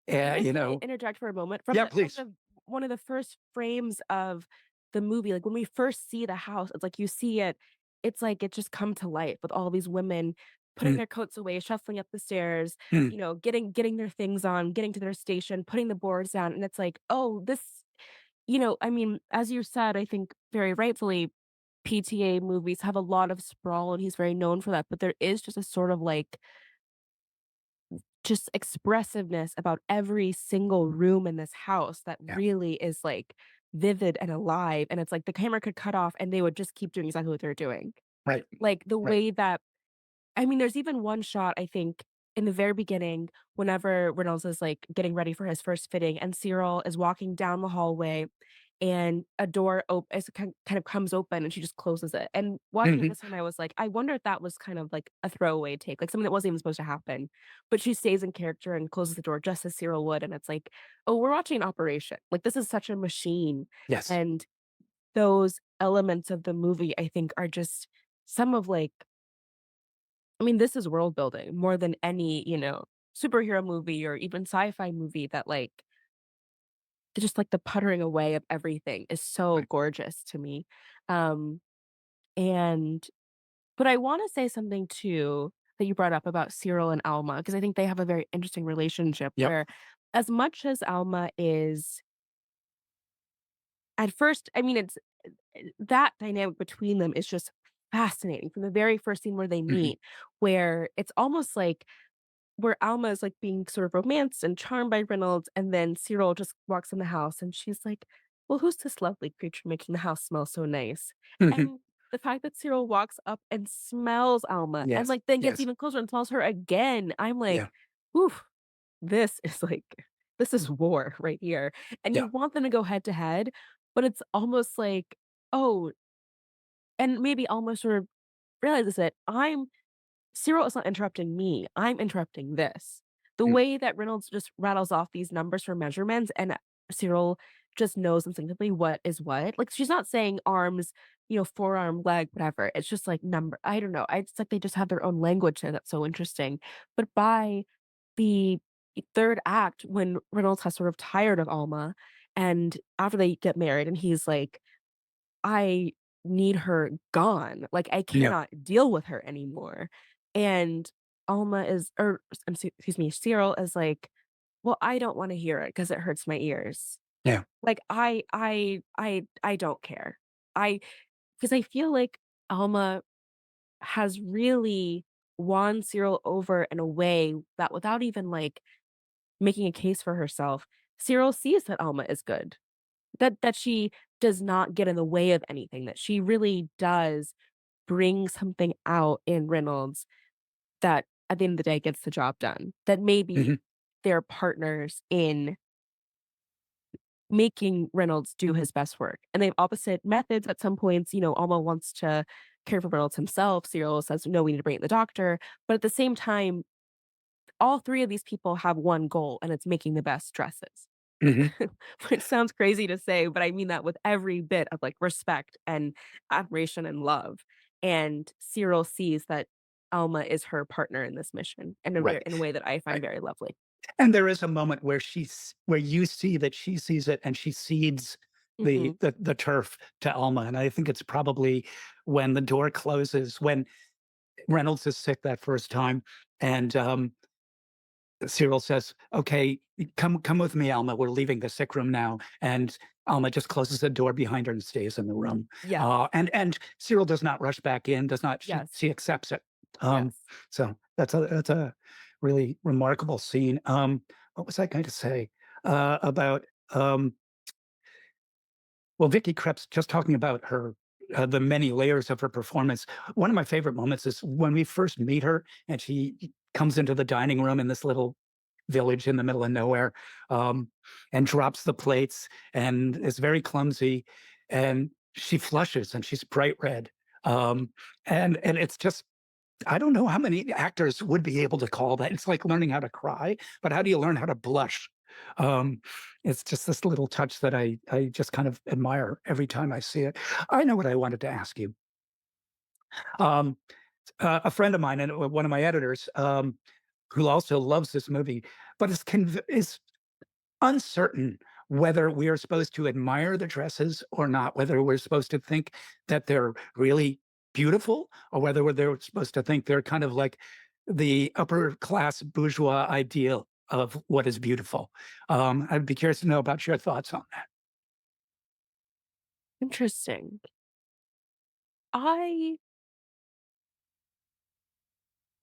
Can I you just know, interject for a moment? yeah, From please. the one of the first frames of the movie, like, when we first see the house, it's like you see it it's like it just come to life with all these women putting Mm, their coats away, shuffling up the stairs, mm, you know, getting their things on, getting to their station, putting the boards down, and it's like, "Oh, this" I mean, as you said, I think very rightfully, PTA movies have a lot of sprawl, and he's very known for that, but there is just a sort of, like, just expressiveness about every single room in this house that yeah, really is, like, vivid and alive, and it's like the camera could cut off, and they would just keep doing exactly what they're doing. right, Like, the right. way that I mean, there's even one shot, I think, in the very beginning, whenever Reynolds is, like, getting ready for his first fitting, and Cyril is walking down the hallway, and a door kind of comes open, and she just closes it, and watching it Mhm, this time, I was like, I wonder if that was kind of like a throwaway take, like, something that wasn't even supposed to happen, but she stays in character and closes the door just as Cyril would, and it's like, "Oh, we're watching an operation." Like, this is such a machine, yes, and those elements of the movie, I think, are just some of, like I mean, this is world building more than any, superhero movie or even sci-fi movie that, like, just, like, the puttering away of everything is so right. gorgeous to me. Um, and but I wanna say something too that you brought up about Cyril and Alma because I think they have a very interesting relationship Yep. where as much as Alma is at first, I mean, that dynamic between them is just fascinating from the very first scene where they Mhm, meet, where it's almost like where Alma is, like, being sort of romanced and charmed by Reynolds, and then Cyril just walks in the house, and she's like, "Well, who's this lovely creature making the house smell so nice?" mhm. And the fact that Cyril walks up and smells Alma and, Yes, like, then gets yes, even closer and smells her again, I'm like, yeah, "Oof, this is, like this is war right here." And you yeah, want them to go head to head, but it's almost like, "Oh" and maybe almost sort of realizes that Cyril is not interrupting me, I'm interrupting this. The mm, way that Reynolds just rattles off these numbers for measurements and Cyril just knows instinctively what is what. Like, she's not saying arms, forearm, leg, whatever. It's just like number I don't know. It's like they just have their own language there that's so interesting. But by the 3rd act, when Reynolds has sort of tired of Alma, and after they get married and he's like, I need her gone. Like, I yeah, cannot deal with her anymore. And Alma is or excuse me, Cyril is like, "Well, I don't wanna hear it because it hurts my ears." yeah, Like, I don't care. I because I feel like Alma has really won Cyril over in a way that without even, like, making a case for herself, Cyril sees that Alma is good. That she does not get in the way of anything, that she really does bring something out in Reynolds that at the end of the day gets the job done. That maybe mhm, they're partners in making Reynolds do his best work. And they have opposite methods at some points, Alma wants to care for Reynolds himself. Cyril says, "No, we need to bring in the doctor." But at the same time, all 3 of these people have one goal, and it's making the best dresses. mhm, Which sounds crazy to say, but I mean that with every bit of, like, respect and admiration and love. And Cyril sees that Alma is her partner in this mission right, in a way that I find right. very lovely. And there is a moment where where you see that she sees it and she cedes Mhm. the turf to Alma, and I think it's probably when the door closes, when Reynolds is sick that first time, and, Cyril says, "Okay, come with me, Alma. We're leaving the sick room now." And Alma just closes the door behind her and stays in the room. Yes. And Cyril does not rush back in, does not Yes. she accepts it. Um, Yes. so that's a really remarkable scene. What was I going to say about well, Vicky Krieps, just talking about her, the many layers of her performance. One of my favorite moments is when we first meet her and she comes into the dining room in this little village in the middle of nowhere, um, and drops the plates and is very clumsy, and she flushes and she's bright red. Um, and it's just I don't know how many actors would be able to call that. It's like learning how to cry, but how do you learn how to blush? Um, it's just this little touch that I just kind of admire every time I see it. I know what I wanted to ask you. Um, a friend of mine and one of my editors, who also loves this movie, but is uncertain whether we are supposed to admire the dresses or not, whether we're supposed to think that they're really beautiful or whether they're supposed to think they're kind of like the upper class bourgeois ideal of what is beautiful. I'd be curious to know about your thoughts on that. Interesting. I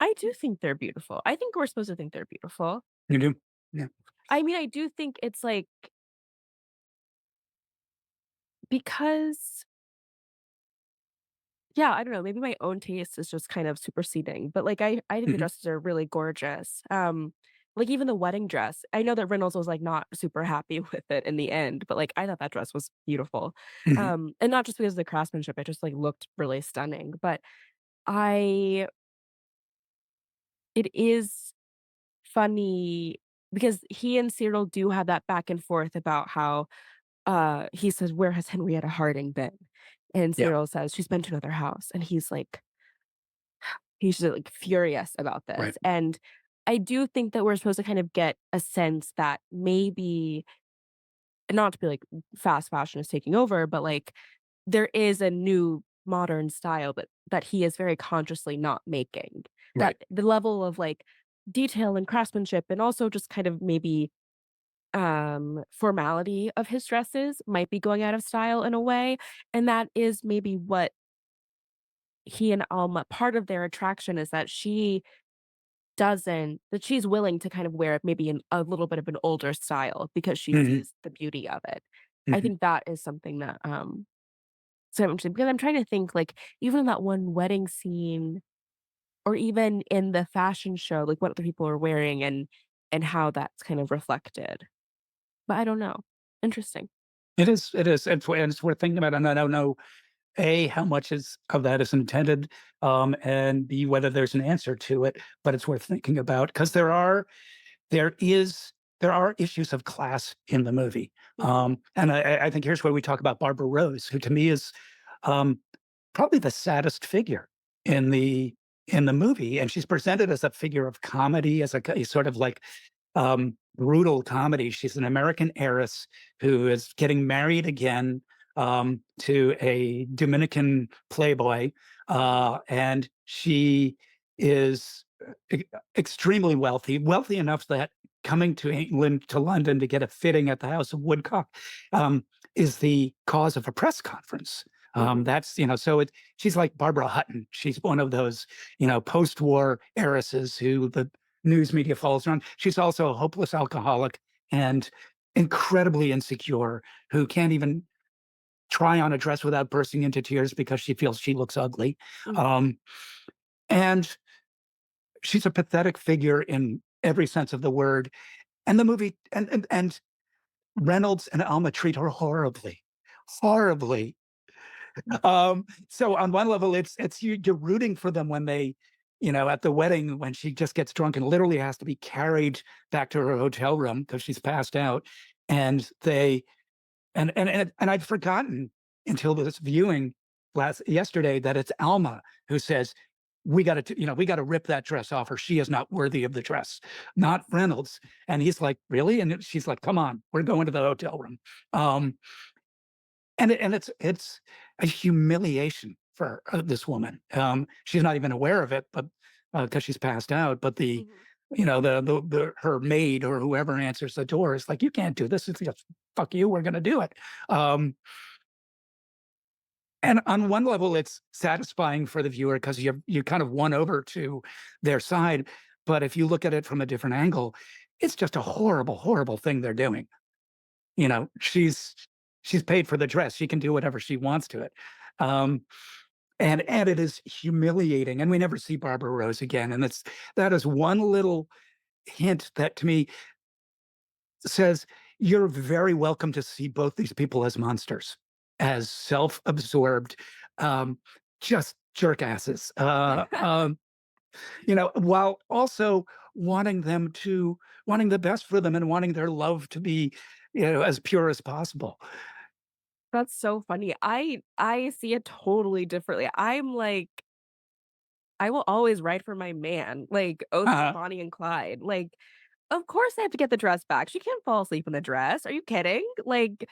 I do think they're beautiful. I think we're supposed to think they're beautiful. You do? Yeah. I mean, I do think it's like because yeah, I don't know, maybe my own taste is just kind of superseding, but, like, I think the Mhm, dresses are really gorgeous. Like, even the wedding dress, I know that Reynolds was, like, not super happy with it in the end, but, like, I thought that dress was beautiful. mhm, And not just because of the craftsmanship, it just, like, looked really stunning, but I it is funny because he and Cyril do have that back and forth about how, he says, "Where has Henrietta Harding been?" And yeah, Cyril says, "She's been to another house," and he's just, like, furious about this, right. and I do think that we're supposed to kind of get a sense that maybe not to be like fast fashion is taking over, but, like, there is a new modern style that he is very consciously not making. Right. That the level of, like, detail and craftsmanship and also just kind of maybe, formality of his dresses might be going out of style in a way, and that is maybe what he and Alma part of their attraction is that she's willing to kind of wear maybe a little bit of an older style because she Mhm, sees the beauty of it. I mhm. think that is something that, so interesting because I'm trying to think, like, even in that one wedding scene or even in the fashion show, like, what other people are wearing and how that's kind of reflected. But I don't know. Interesting. It is, and it's worth thinking about, and I don't know A, how much is of that is intended, and B, whether there's an answer to it, but it's worth thinking about because there is there are issues of class in the movie. Mhm, And I think here's where we talk about Barbara Rose, who to me is um, probably the saddest figure in the movie, and she's presented as a figure of comedy, as a sort of like brutal comedy. She's an American heiress who is getting married again to a Dominican playboy, and she is extremely wealthy, wealthy enough that coming to England to London to get a fitting at the House of Woodcock um, is the cause of a press conference. mhm, That's so she's like Barbara Hutton. She's one of those post-war heiresses who the news media follows around. She's also a hopeless alcoholic and incredibly insecure who can't even try on a dress without bursting into tears because she feels she looks ugly. mhm, Um, and she's a pathetic figure in every sense of the word. And the movie and Reynolds and Alma treat her horribly, horribly. So on one level, it's you're rooting for them when they, at the wedding when she just gets drunk and literally has to be carried back to her hotel room because she's passed out, and they and I'd forgotten until this viewing last yesterday that it's Alma who says we got to rip that dress off her. She is not worthy of the dress, not Reynolds. And he's like, really? And she's like, come on, we're going to the hotel room. Um, and it's a humiliation for this woman. She's not even aware of it, but because she's passed out. But mhm. her maid or whoever answers the door is like, "You can't do this." It's just, "Fuck you, we're gonna do it." Um, and on one level, it's satisfying for the viewer because you kind of won over to their side. But if you look at it from a different angle, it's just a horrible, horrible thing they're doing. She's paid for the dress. She can do whatever she wants to it. Um, and it is humiliating. And we never see Barbara Rose again. And that is one little hint that to me says you're very welcome to see both these people as monsters, as self-absorbed, um, just jerkasses. While also wanting the best for them and wanting their love to be, as pure as possible. That's so funny. I see it totally differently. I'm like, I will always ride for my man, like Oath of Uh, Bonnie and Clyde. Like, of course I have to get the dress back. She can't fall asleep in the dress. Are you kidding? Like,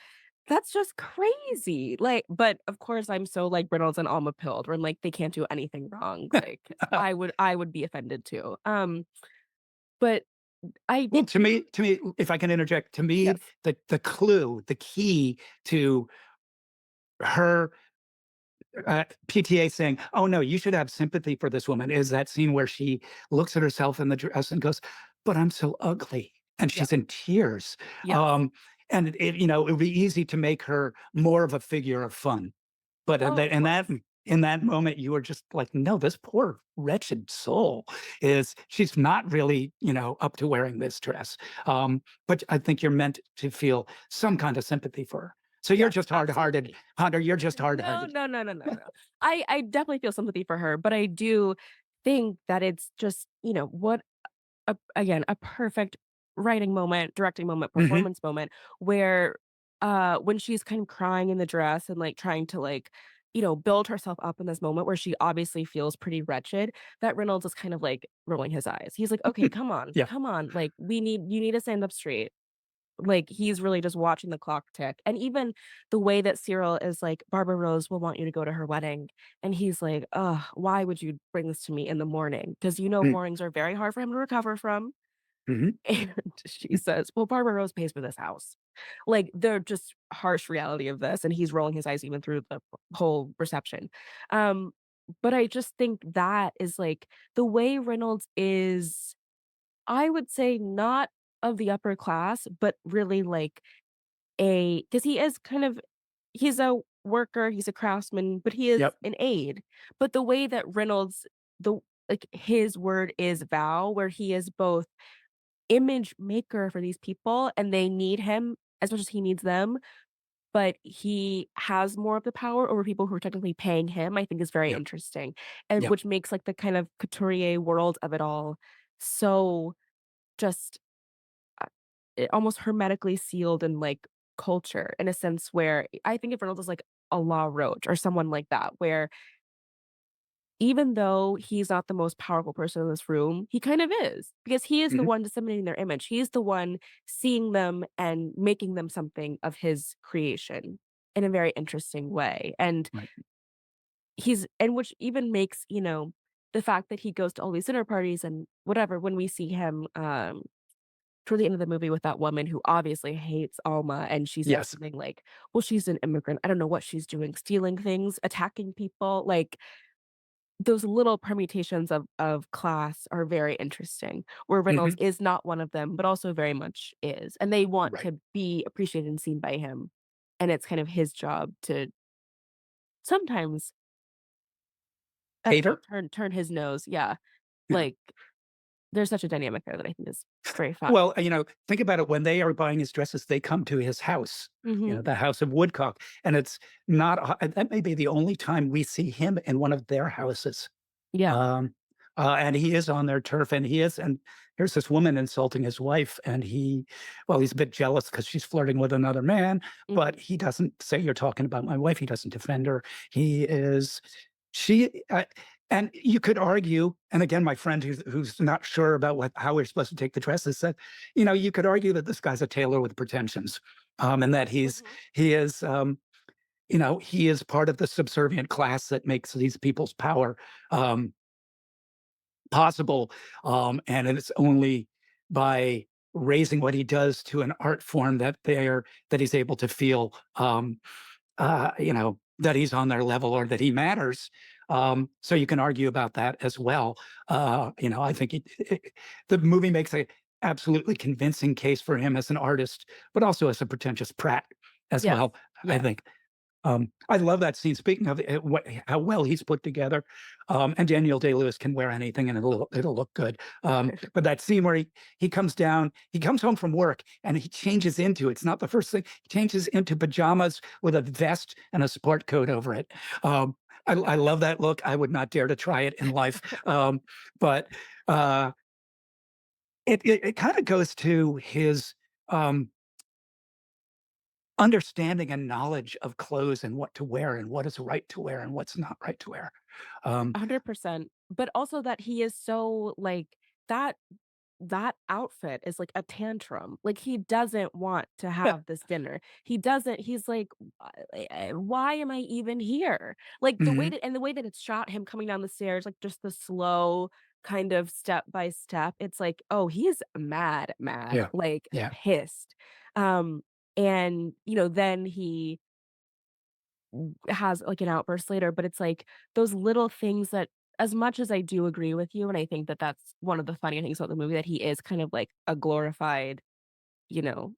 that's just crazy. Like, but of course I'm so like Reynolds and Alma pilled where I'm like, they can't do anything wrong. Like, I would be offended too. But I well, to me, if I can interject, to me, yes. the clue, the key to her PTA saying, "Oh no, you should have sympathy for this woman," is that scene where she looks at herself in the dress and goes, "But I'm so ugly," and Yeah. she's in tears. Yes. Um, and it would be easy to make her more of a figure of fun, but Oh, of course. in that moment, you were just like, "No, this poor wretched soul she's not really, up to wearing this dress." But I think you're meant to feel some kind of sympathy for her. So you're Yes, just hard-hearted, absolutely. Hunter. You're just No, hard-hearted. no, no, no, no, no. I definitely feel sympathy for her, but I do think that it's just, what a perfect writing moment, directing moment, Mhm. performance moment where when she's kind of crying in the dress and like trying to like, build herself up in this moment where she obviously feels pretty wretched, that Reynolds is kind of like rolling his eyes. He's like, "Okay, Yeah. come on. Like you need to stand up straight." Like, he's really just watching the clock tick, and even the way that Cyril is like, "Barbara Rose will want you to go to her wedding," and he's like, "Ugh, why would you bring this to me in the morning? Because you know Mm, mornings are very hard for him to recover from." mhm. And she says, "Well, Barbara Rose pays for this house." Like, they're just harsh reality of this, and he's rolling his eyes even through the whole reception. Um, but I just think that is, like, the way Reynolds is, I would say, not of the upper class, but really, like, because he is kind of he's a worker, he's a craftsman, but he is Yep. an aide. But the way that Reynolds the like, his word is vow, where he is both image maker for these people, and they need him as much as he needs them, but he has more of the power over people who are technically paying him, I think is very Yep. interesting, and Yep. which makes, like, the kind of couturier world of it all so just uh, almost hermetically sealed in, like, culture in a sense where I think of Reynolds as, like, a Law Roach or someone like that, where even though he's not the most powerful person in this room, he kind of is, because he is the Mhm. one disseminating their image. He's the one seeing them and making them something of his creation in a very interesting way, and Right. which even makes, the fact that he goes to all these dinner parties and whatever when we see him, toward the end of the movie with that woman who obviously hates Alma, and she says Yes. something like, "Well, she's an immigrant. I don't know what she's doing, stealing things, attacking people." Like, those little permutations of class are very interesting, where Reynolds Mhm. is not one of them, but also very much is, and they want Right. to be appreciated and seen by him, and it's kind of his job to sometimes, I don't know, Hater? turn his nose, yeah, like, there's such a dynamic there that I think is very fun. Well, think about it. When they are buying his dresses, they come to his house, Mhm. the house of Woodcock, and it's not that may be the only time we see him in one of their houses. Yeah. Um, and he is on their turf, and here's this woman insulting his wife, and he's a bit jealous because she's flirting with another man, but Mhm. he doesn't say, "You're talking about my wife." He doesn't defend her. He is, she, and you could argue, and again, my friend who's not sure about how we're supposed to take the dresses said, you could argue that this guy's a tailor with pretensions, and that Mhm. he is, he is part of the subservient class that makes these people's power, um, possible, and it's only by raising what he does to an art form that he's able to feel, that he's on their level or that he matters. So you can argue about that as well. I think the movie makes a absolutely convincing case for him as an artist, but also as a pretentious prat as Yes. well. I Yes. think. I love that scene. Speaking of how well he's put together, and Daniel Day Lewis can wear anything and it'll look good. But that scene where he comes down, he comes home from work and he changes into, it's not the first thing, he changes into pajamas with a vest and a sport coat over it. I love that look. I would not dare to try it in life. But uh, it kind of goes to his um, understanding and knowledge of clothes and what to wear and what is right to wear and what's not right to wear. Um, 100%. But also that he is so like that that outfit is like a tantrum. Like he doesn't want to yeah. have this dinner. He's like, Why am I even here?" Like Mhm. the way that it's shot, him coming down the stairs, like just the slow kind of step by step, it's like, oh, he's mad, mad, Yeah. like Yeah. pissed. Um, and then he has like an outburst later, but it's like those little things that, as much as I do agree with you, and I think that that's one of the funny things about the movie, that he is kind of like a glorified, you know,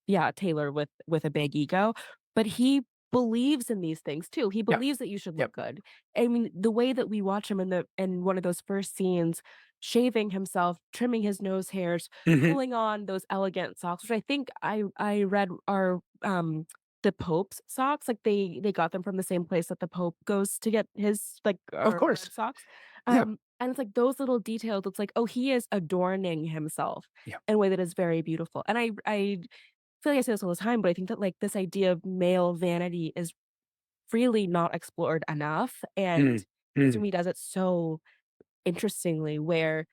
yeah, Taylor with a big ego, but he believes in these things too. He Yeah. believes that you should Yep. look good. I mean, the way that we watch him in one of those first scenes, shaving himself, trimming his nose hairs, Mhm. pulling on those elegant socks, which I think I read are the Pope's socks. Like they got them from the same place that the Pope goes to get his like Of course. red socks. Yeah. And it's like those little details. It's like, oh, he is adorning himself Yeah. in a way that is very beautiful. And I feel like I say this all the time, but I think that, like, this idea of male vanity is really not explored enough, and Mm. this Mm. movie does it so interestingly, where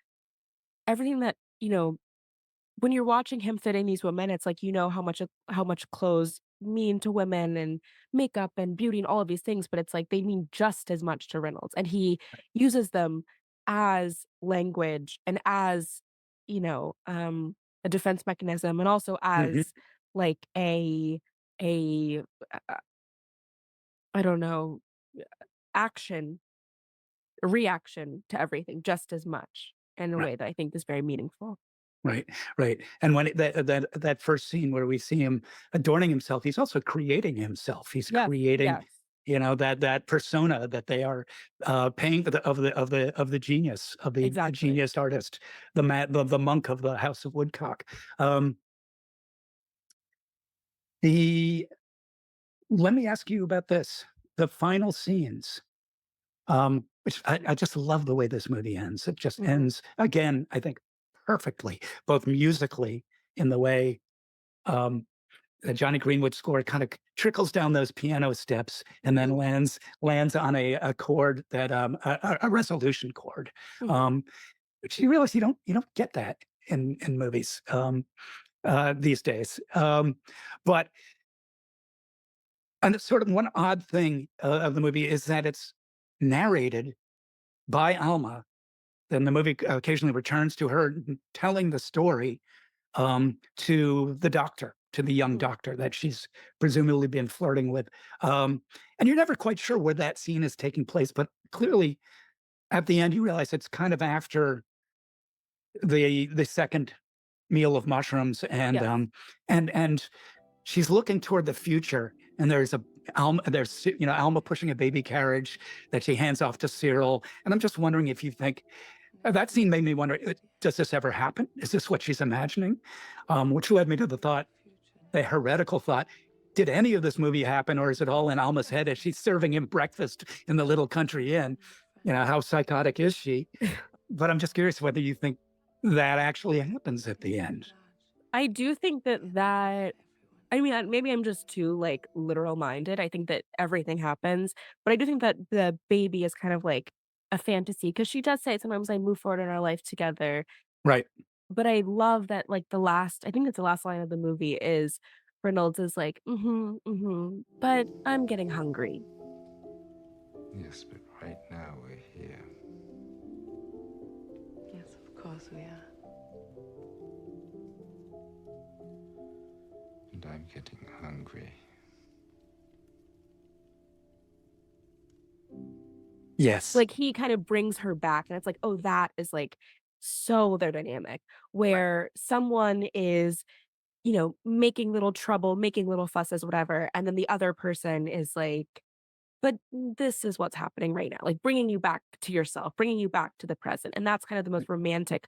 everything that when you're watching him fitting these women, it's like, how much clothes mean to women and makeup and beauty and all of these things, but it's like they mean just as much to Reynolds, and he uses them as language and as, you know, um, a defense mechanism, and also Mhm. as like a uh, I don't know, action, a reaction to everything just as much in a Right. way that I think is very meaningful. Right. Right. And when that first scene where we see him adorning himself, he's also creating himself. He's Yes, creating, yes, that persona that they are paying for the genius of the exactly. genius artist, the monk of the House of Woodcock. Um, the Let me ask you about this. The final scenes, which I just love the way this movie ends. It just Mhm. ends again, I think, perfectly, both musically in the way the Johnny Greenwood score kind of trickles down those piano steps and then Mhm, lands on a chord that a resolution chord, mhm. um, which you realize you don't get that in movies these days. But and it's sort of one odd thing of the movie is that it's narrated by Alma. Then the movie occasionally returns to her telling the story to the doctor, to the young Mhm. doctor that she's presumably been flirting with. And you're never quite sure where that scene is taking place, but clearly at the end you realize it's kind of after the second meal of mushrooms, Yes. and she's looking toward the future, and there's Alma pushing a baby carriage that she hands off to Cyril, and I'm just wondering if you think that scene made me wonder, does this ever happen? Is this what she's imagining? Which led me to the heretical thought, did any of this movie happen, or is it all in Alma's head as she's serving him breakfast in the little country inn? How psychotic is she? But I'm just curious whether you think that actually happens at the end. I do think that I mean, maybe I'm just too, like, literal minded. I think that everything happens, but I do think that the baby is kind of like a fantasy, because she does say sometimes I move forward in our life together, Right. but I love that, like, I think it's the last line of the movie is Reynolds is like, "Mhm, mhm, but I'm getting hungry." Yes, but right now we're here. course we are. And I'm getting hungry. Yes. Like, he kind of brings her back, and it's like, oh, that is, like, so their dynamic, where someone is, making little trouble, making little fusses, whatever, and then the other person is like, "But this is what's happening right now," like, bringing you back to yourself, bringing you back to the present, and that's kind of the most romantic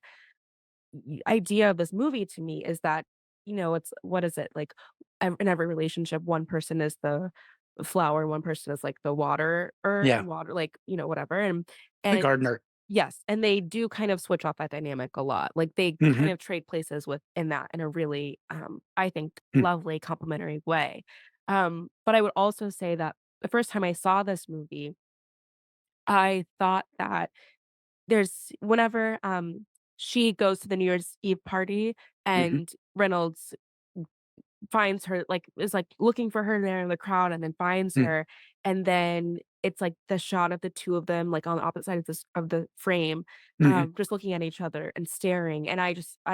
idea of this movie to me is that, it's what is it? Like, in every relationship, one person is the flower, one person is like the water or Yeah. water, like, whatever. The And gardener. yes, and they do kind of switch off that dynamic a lot. Like they Mhm. kind of trade places within that in a really, I think, Mm. lovely, complimentary way. But I would also say that the first time I saw this movie, I thought that there's whenever, she goes to the New Year's Eve party Mhm. and Reynolds finds her, like, is, like, looking for her there in the crowd and then finds Mm. her, and then it's, like, the shot of the 2 of them, like, on the opposite sides of the frame, Mhm. just looking at each other and staring, and I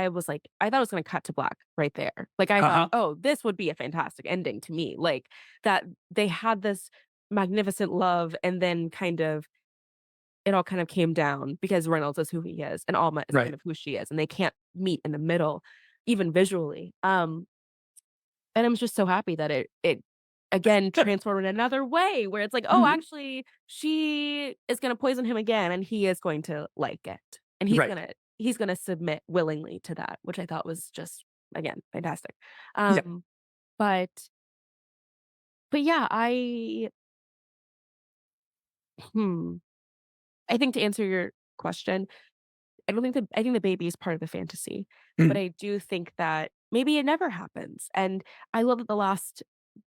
was like I thought it was gonna cut to black right there. Like, I thought, Uh-huh. "Oh, this would be a fantastic ending to me," like, that they had this magnificent love, and then kind of it all kind of came down because Reynolds is who he is, and Alma is kind Right. of who she is, and they can't meet in the middle, even visually. And I'm just so happy that it again transformed in another way where it's like, "Oh, Mhm. actually, she is gonna poison him again, and he is going to like it, and Right. he's gonna submit willingly to that," which I thought was just, again, fantastic. Yeah. Um, but yeah, hmm, I think to answer your question, I think the baby is part of the fantasy, but Mhm. I do think that maybe it never happens, and I love that the last,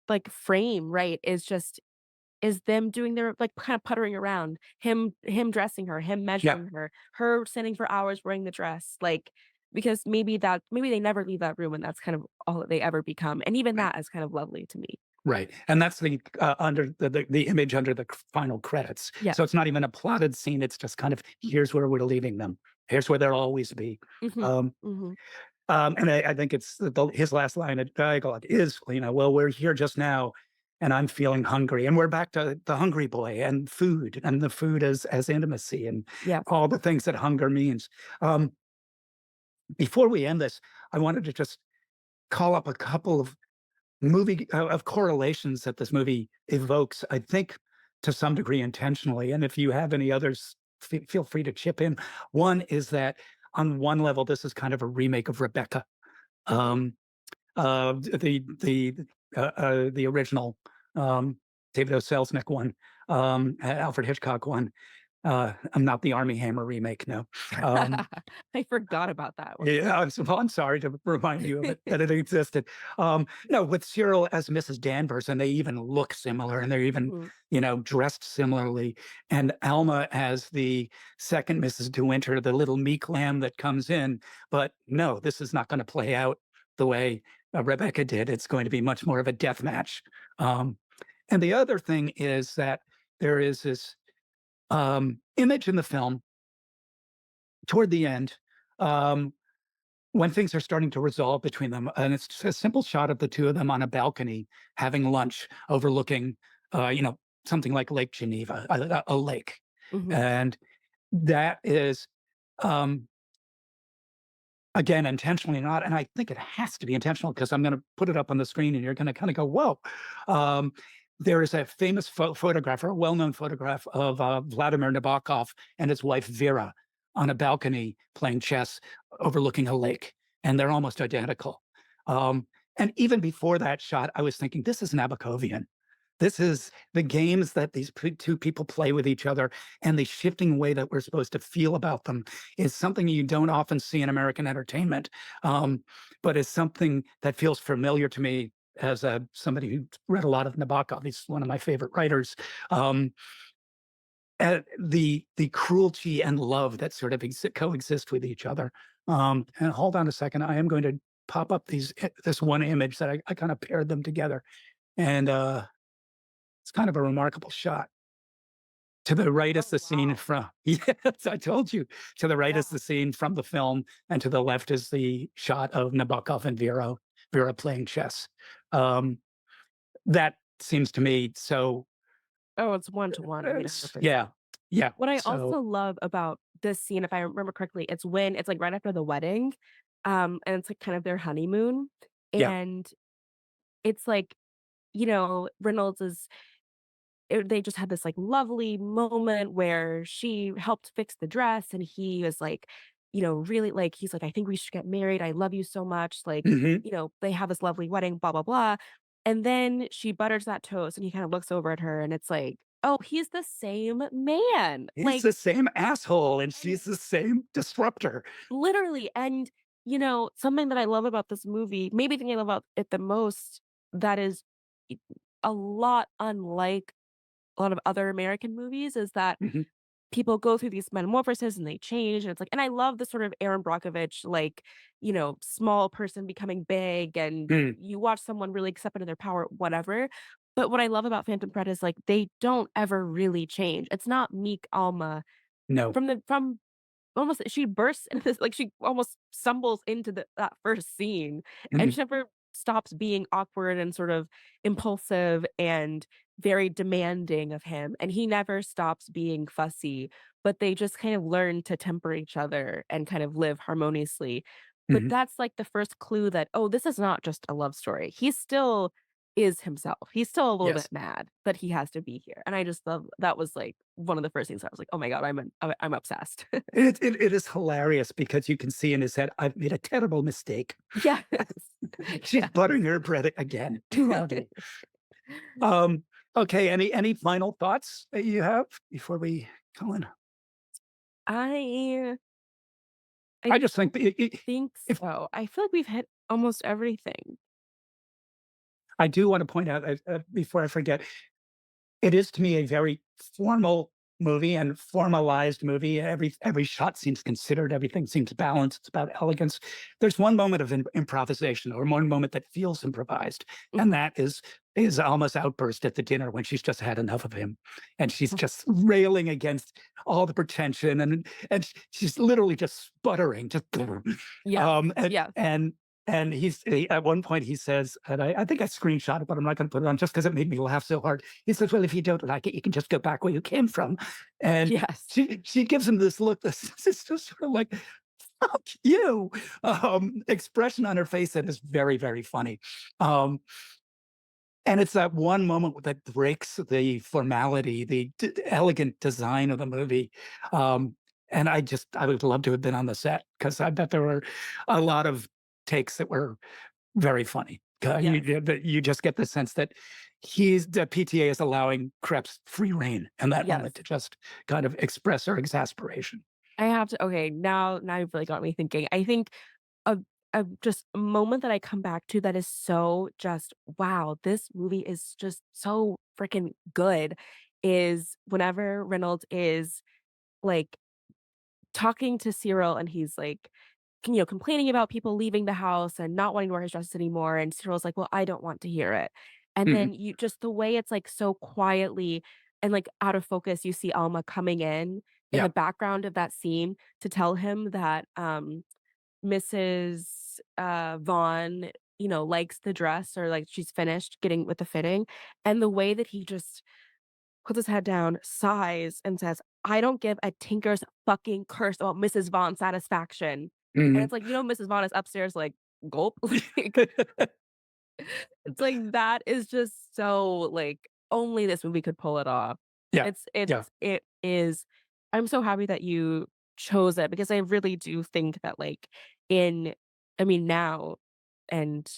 like, frame, right, is them doing their like, kinda puttering around, him dressing her, him Yeah. measuring her, her standing for hours wearing the dress, like, because maybe they never leave that room and that's kind of all that they ever become, and even Right. that is kind of lovely to me. Right. And that's the, under the image under the final credits. Yeah. So it's not even a plotted scene, it's just kind of, here's where we're leaving them. Here's where they'll always be. Mhm. Um, Mhm. and I think it's his last line of dialogue is, "Well, we're here just now, and I'm feeling hungry." And we're back to the hungry boy and food, and the food as intimacy and Yes. all the things that hunger means. Um, Before we end this, I wanted to just call up a couple of of correlations that this movie evokes, I think to some degree intentionally. And if you have any others, feel free to chip in. One is that on one level, this is kind of a remake of Rebecca. Um, the original, David O. Selznick one, Alfred Hitchcock one. I'm not the Army Hammer remake, no. Um, I forgot about that one. yeah, I'm sorry to remind you of it, that it existed. No, with Cyril as Mrs. Danvers, and they even look similar, and they're even, Mhm. dressed similarly. And Alma as the second Mrs. De Winter, the little meek lamb that comes in. But no, this is not going to play out the way Rebecca did. It's going to be much more of a death match. Um, and the other thing is that there is this image in the film toward the end. Um, when things are starting to resolve between them, and it's just a simple shot of the two of them on a balcony having lunch overlooking, something like Lake Geneva, a lake. Mhm. And that is, um, again, intentionally not, and I think it has to be intentional because I'm gonna put it up on the screen and you're gonna kinda go, "Whoa." Um, there is a famous photographer, a well-known photograph of, Vladimir Nabokov and his wife Vera on a balcony playing chess overlooking a lake, and they're almost identical. Um, and even before that shot, I was thinking, "This is Nabokovian." This is the games that these two people play with each other, and the shifting way that we're supposed to feel about them is something you don't often see in American entertainment, but is something that feels familiar to me as somebody who read a lot of Nabokov. He's one of my favorite writers. Um, the cruelty and love that sort of coexist with each other. And hold on a second, I am going to pop up this one image that I kind of paired them together, and it's kind of a remarkable shot. To the right is Oh, the scene wow. from yes, I told you. To the right is Yeah. the scene from the film, and to the left is the shot of Nabokov and Vera playing chess. Um, that seems to me so, Oh, it's one to one. I mean, yeah, 100%. yeah. What I So also love about this scene, if I remember correctly, it's when it's, like, right after the wedding, and it's, like, kind of their honeymoon, yeah. and it's, like, Reynolds is they just had this, like, lovely moment where she helped fix the dress, and he was, like, really, like he's like, "I think we should get married. I love you so much." Like, Mhm. they have this lovely wedding, blah, blah, blah, and then she butters that toast, and he kinda looks over at her, and it's like, "Oh, he's the same man." He's Like, the same asshole, and and she's the same disruptor. literally, and, something that I love about this movie, maybe the thing I love about it the most that is e a lot unlike a lot of other American movies is that Mhm. people go through these metamorphoses and they change, and it's like and I love the sort of Aaron Brockovich, like, small person becoming big, and Mm. you watch someone really accept into their power, whatever, but what I love about Phantom Thread is, like, they don't ever really change. It's not meek Alma No. from almost she bursts into this like, she almost stumbles into that first scene, and Mhm. she never stops being awkward and sort of impulsive and very demanding of him, and he never stops being fussy, but they just kind of learn to temper each other and kind of live harmoniously. But Mhm. that's, like, the first clue that, "Oh, this is not just a love story." He still is himself. He's still a little bit Yes. mad that he has to be here, and I just love that was, like, one of the first things I was like, "Oh my god, I'm obsessed." It is hilarious because you can see in his head, "I've made a terrible mistake. Yes. She's Yeah. buttering her bread again, too loudly." Um, okay, any final thoughts that you have before we go in? I I I just think don't that I think if so. I feel like we've hit almost everything. I do wanna point out, before I forget, it is to me a very formal movie and formalized movie. Every shot seems considered, everything seems balanced, it's about elegance. There's one moment of improvisation or one moment that feels improvised, and Mhm. that is Alma's outburst at the dinner when she's just had enough of him, and she's just railing against all the pretension, and she's literally just sputtering, just Yes. um, and Yes. and and at one point he says, and I think I screenshot it, but I'm not going to put it on just because it made me laugh so hard. He says, "Well, if you don't like it, you can just go back where you came from." And Yes. she gives him this look that's it's just sort of like, "Fuck you," expression on her face that is very, very funny. Um, and it's that one moment that breaks the formality, the elegant design of the movie. Um, and I would love to have been on the set because I bet there were a lot of takes that were very funny. Yes. You just get the sense that the PTA is allowing Krebs free rein in that Yes. moment to just kind of express her exasperation. I have to okay, now you've really got me thinking. I think a just a moment that I come back to that is so just, wow, this movie is just so freaking good is whenever Reynolds is, like, talking to Cyril and he's like, complaining about people leaving the house and not wanting to wear his dresses anymore. And Cyril's like, well, I don't want to hear it. And Mhm. then you just the way it's like so quietly and like out of focus, you see Alma coming in Yeah. the background of that scene to tell him that Mrs. Vaughn, likes the dress or like she's finished getting with the fitting. And the way that he just puts his head down, sighs, and says, "I don't give a tinker's fucking curse about Mrs. Vaughn's satisfaction." And Mhm. it's like, Mrs. Vaughn is upstairs like, "Gulp." Like, it's like, that is just so, like, only this movie could pull it off. Yeah. It's Yeah. it is I'm so happy that you chose it because I really do think that, like, in I mean, now and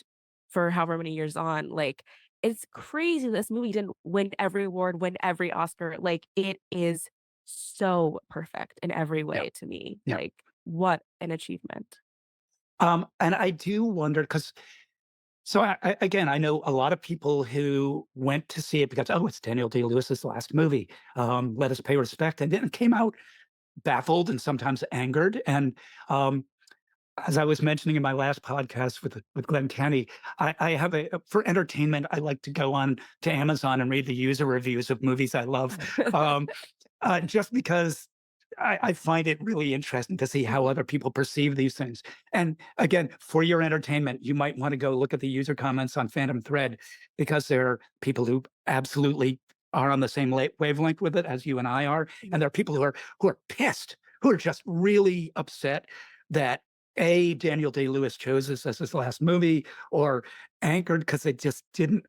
for however many years on, like, it's crazy this movie didn't win every award, win every Oscar, like, it is so perfect in every Yeah. way to me, Yeah. like, what an achievement. And I do wonder because so again, I know a lot of people who went to see it because, oh, it's Daniel Day Lewis's last movie. Let us pay respect, and then it came out baffled and sometimes angered. And as I was mentioning in my last podcast with Glenn Kenny, I have for entertainment. I like to go on to Amazon and read the user reviews of movies I love. Um, just because I find it really interesting to see how Mhm. other people perceive these things. And again, for your entertainment, you might want to go look at the user comments on Phantom Thread because there are people who absolutely are on the same wavelength with it as you and I are, and Mhm. there are people who are pissed, who are just really upset that Daniel Day Lewis chose this as his last movie, or anchored because they just didn't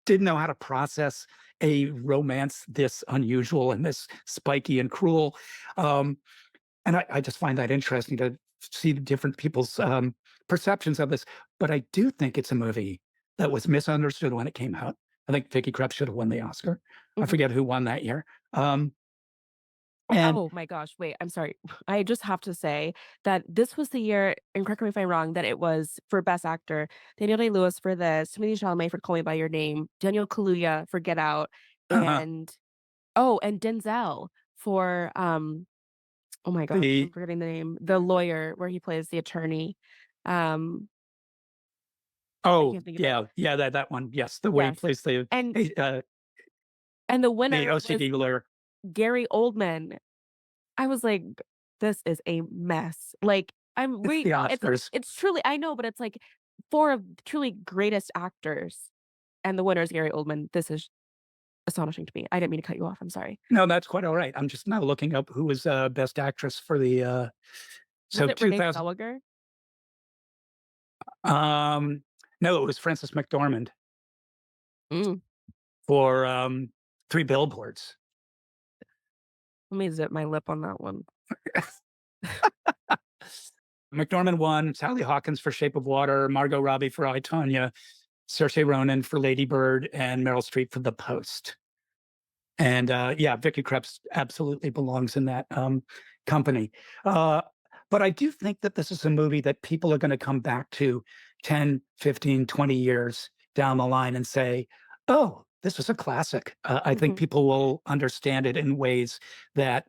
know how to process a romance this unusual and this spiky and cruel. Um, and I just find that interesting to see the different people's perceptions of this. But I do think it's a movie that was misunderstood when it came out. I think Vicky Krieps should have won the Oscar. I Mhm. forget who won that year. And Oh my gosh, wait, I'm sorry. I just have to say that this was the year, and correct me if I'm wrong, that it was for Best Actor, Daniel Day-Lewis for this, Timothée Chalamet for Call Me by Your Name, Daniel Kaluuya for Get Out, uh and and Denzel for, oh my gosh, I'm the forgetting the name, the lawyer where he plays the attorney. Um, I oh can't think of it. yeah, that one, yes, the way he Yes, plays and eh, uh, and the the winner was OCD lawyer. Gary Oldman. I was like, "This is a mess." Like, I'm It's wait, the it's Oscars. it's truly I know, but it's like 4 of the truly greatest actors, and the winner is Gary Oldman. This is astonishing to me. I didn't mean to cut you off, I'm sorry. No, that's quite all right. I'm just now looking up who was best actress for the Was so it Renee 2000. Zellweger? Um, no, it was Frances McDormand Mm, for, 3 Billboards. let me zip my lip on that one. McDormand won, Sally Hawkins for Shape of Water, Margot Robbie for I, Tonya, Saoirse Ronan for Lady Bird, and Meryl Streep for The Post. And, yeah, Vicky Krieps absolutely belongs in that, company. Uh, but I do think that this is a movie that people are gonna come back to 10, 15, 20 years down the line and say, "Oh, this was a classic." I think Mhm. people will understand it in ways that,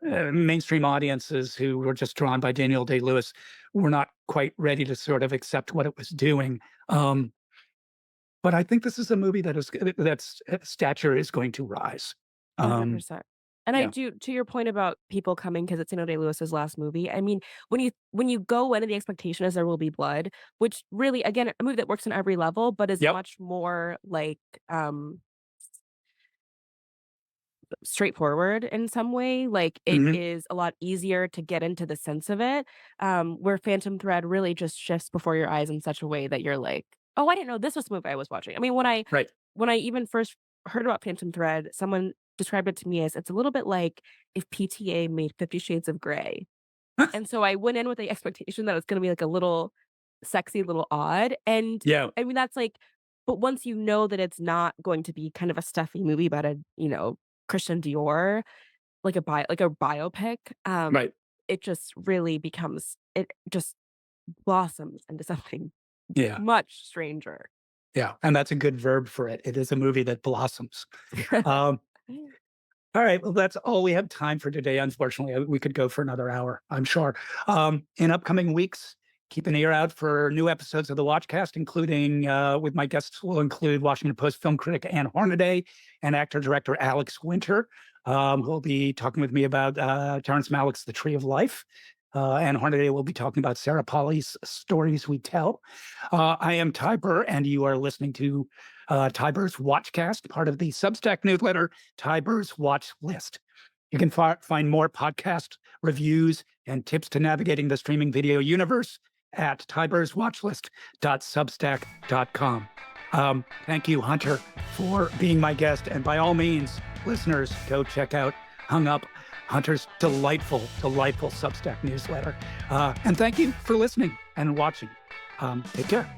mainstream audiences who were just drawn by Daniel Day-Lewis were not quite ready to sort of accept what it was doing. But I think this is a movie that is that's stature is going to rise. Um, 100%. And I yeah. do to your point about people coming because it's Daniel Day-Lewis's last movie, I mean, when you go in and the expectation is there will be blood, which really, again, a movie that works on every level, but is Yep. much more, like, straightforward in some way, like, it Mhm. is a lot easier to get into the sense of it, where Phantom Thread really just shifts before your eyes in such a way that you're like, "Oh, I didn't know this was the movie I was watching." I mean, Right. when I even first heard about Phantom Thread, someone described it to me as it's a little bit like if PTA made 50 Shades of Grey. And so I went in with the expectation that it's gonna be, like, a little sexy, little odd, and, Yeah. I mean, that's, like but once you know that it's not going to be kind of a stuffy movie about Christian Dior, like a biopic, Right. it just really becomes it just blossoms into something Yeah. much stranger. Yeah. And that's a good verb for it. It is a movie that blossoms. Um, all right. Well, that's all we have time for today. Unfortunately, we could go for another hour, I'm sure. In upcoming weeks, keep an ear out for new episodes of the WatchCast, including with my guests will include Washington Post film critic Ann Hornaday and actor director Alex Winter, who will be talking with me about Terrence Malick's The Tree of Life. Ann Hornaday will be talking about Sarah Polley's Stories We Tell. I am Ty Burr, and you are listening to Ty Burr's WatchCast, part of the Substack newsletter Ty Burr's Watch List. You can find more podcast reviews and tips to navigating the streaming video universe at tyburswatchlist.substack.com. Thank you, Hunter, for being my guest. And by all means, listeners, go check out Hung Up, Hunter's delightful, delightful Substack newsletter. And thank you for listening and watching. Take care.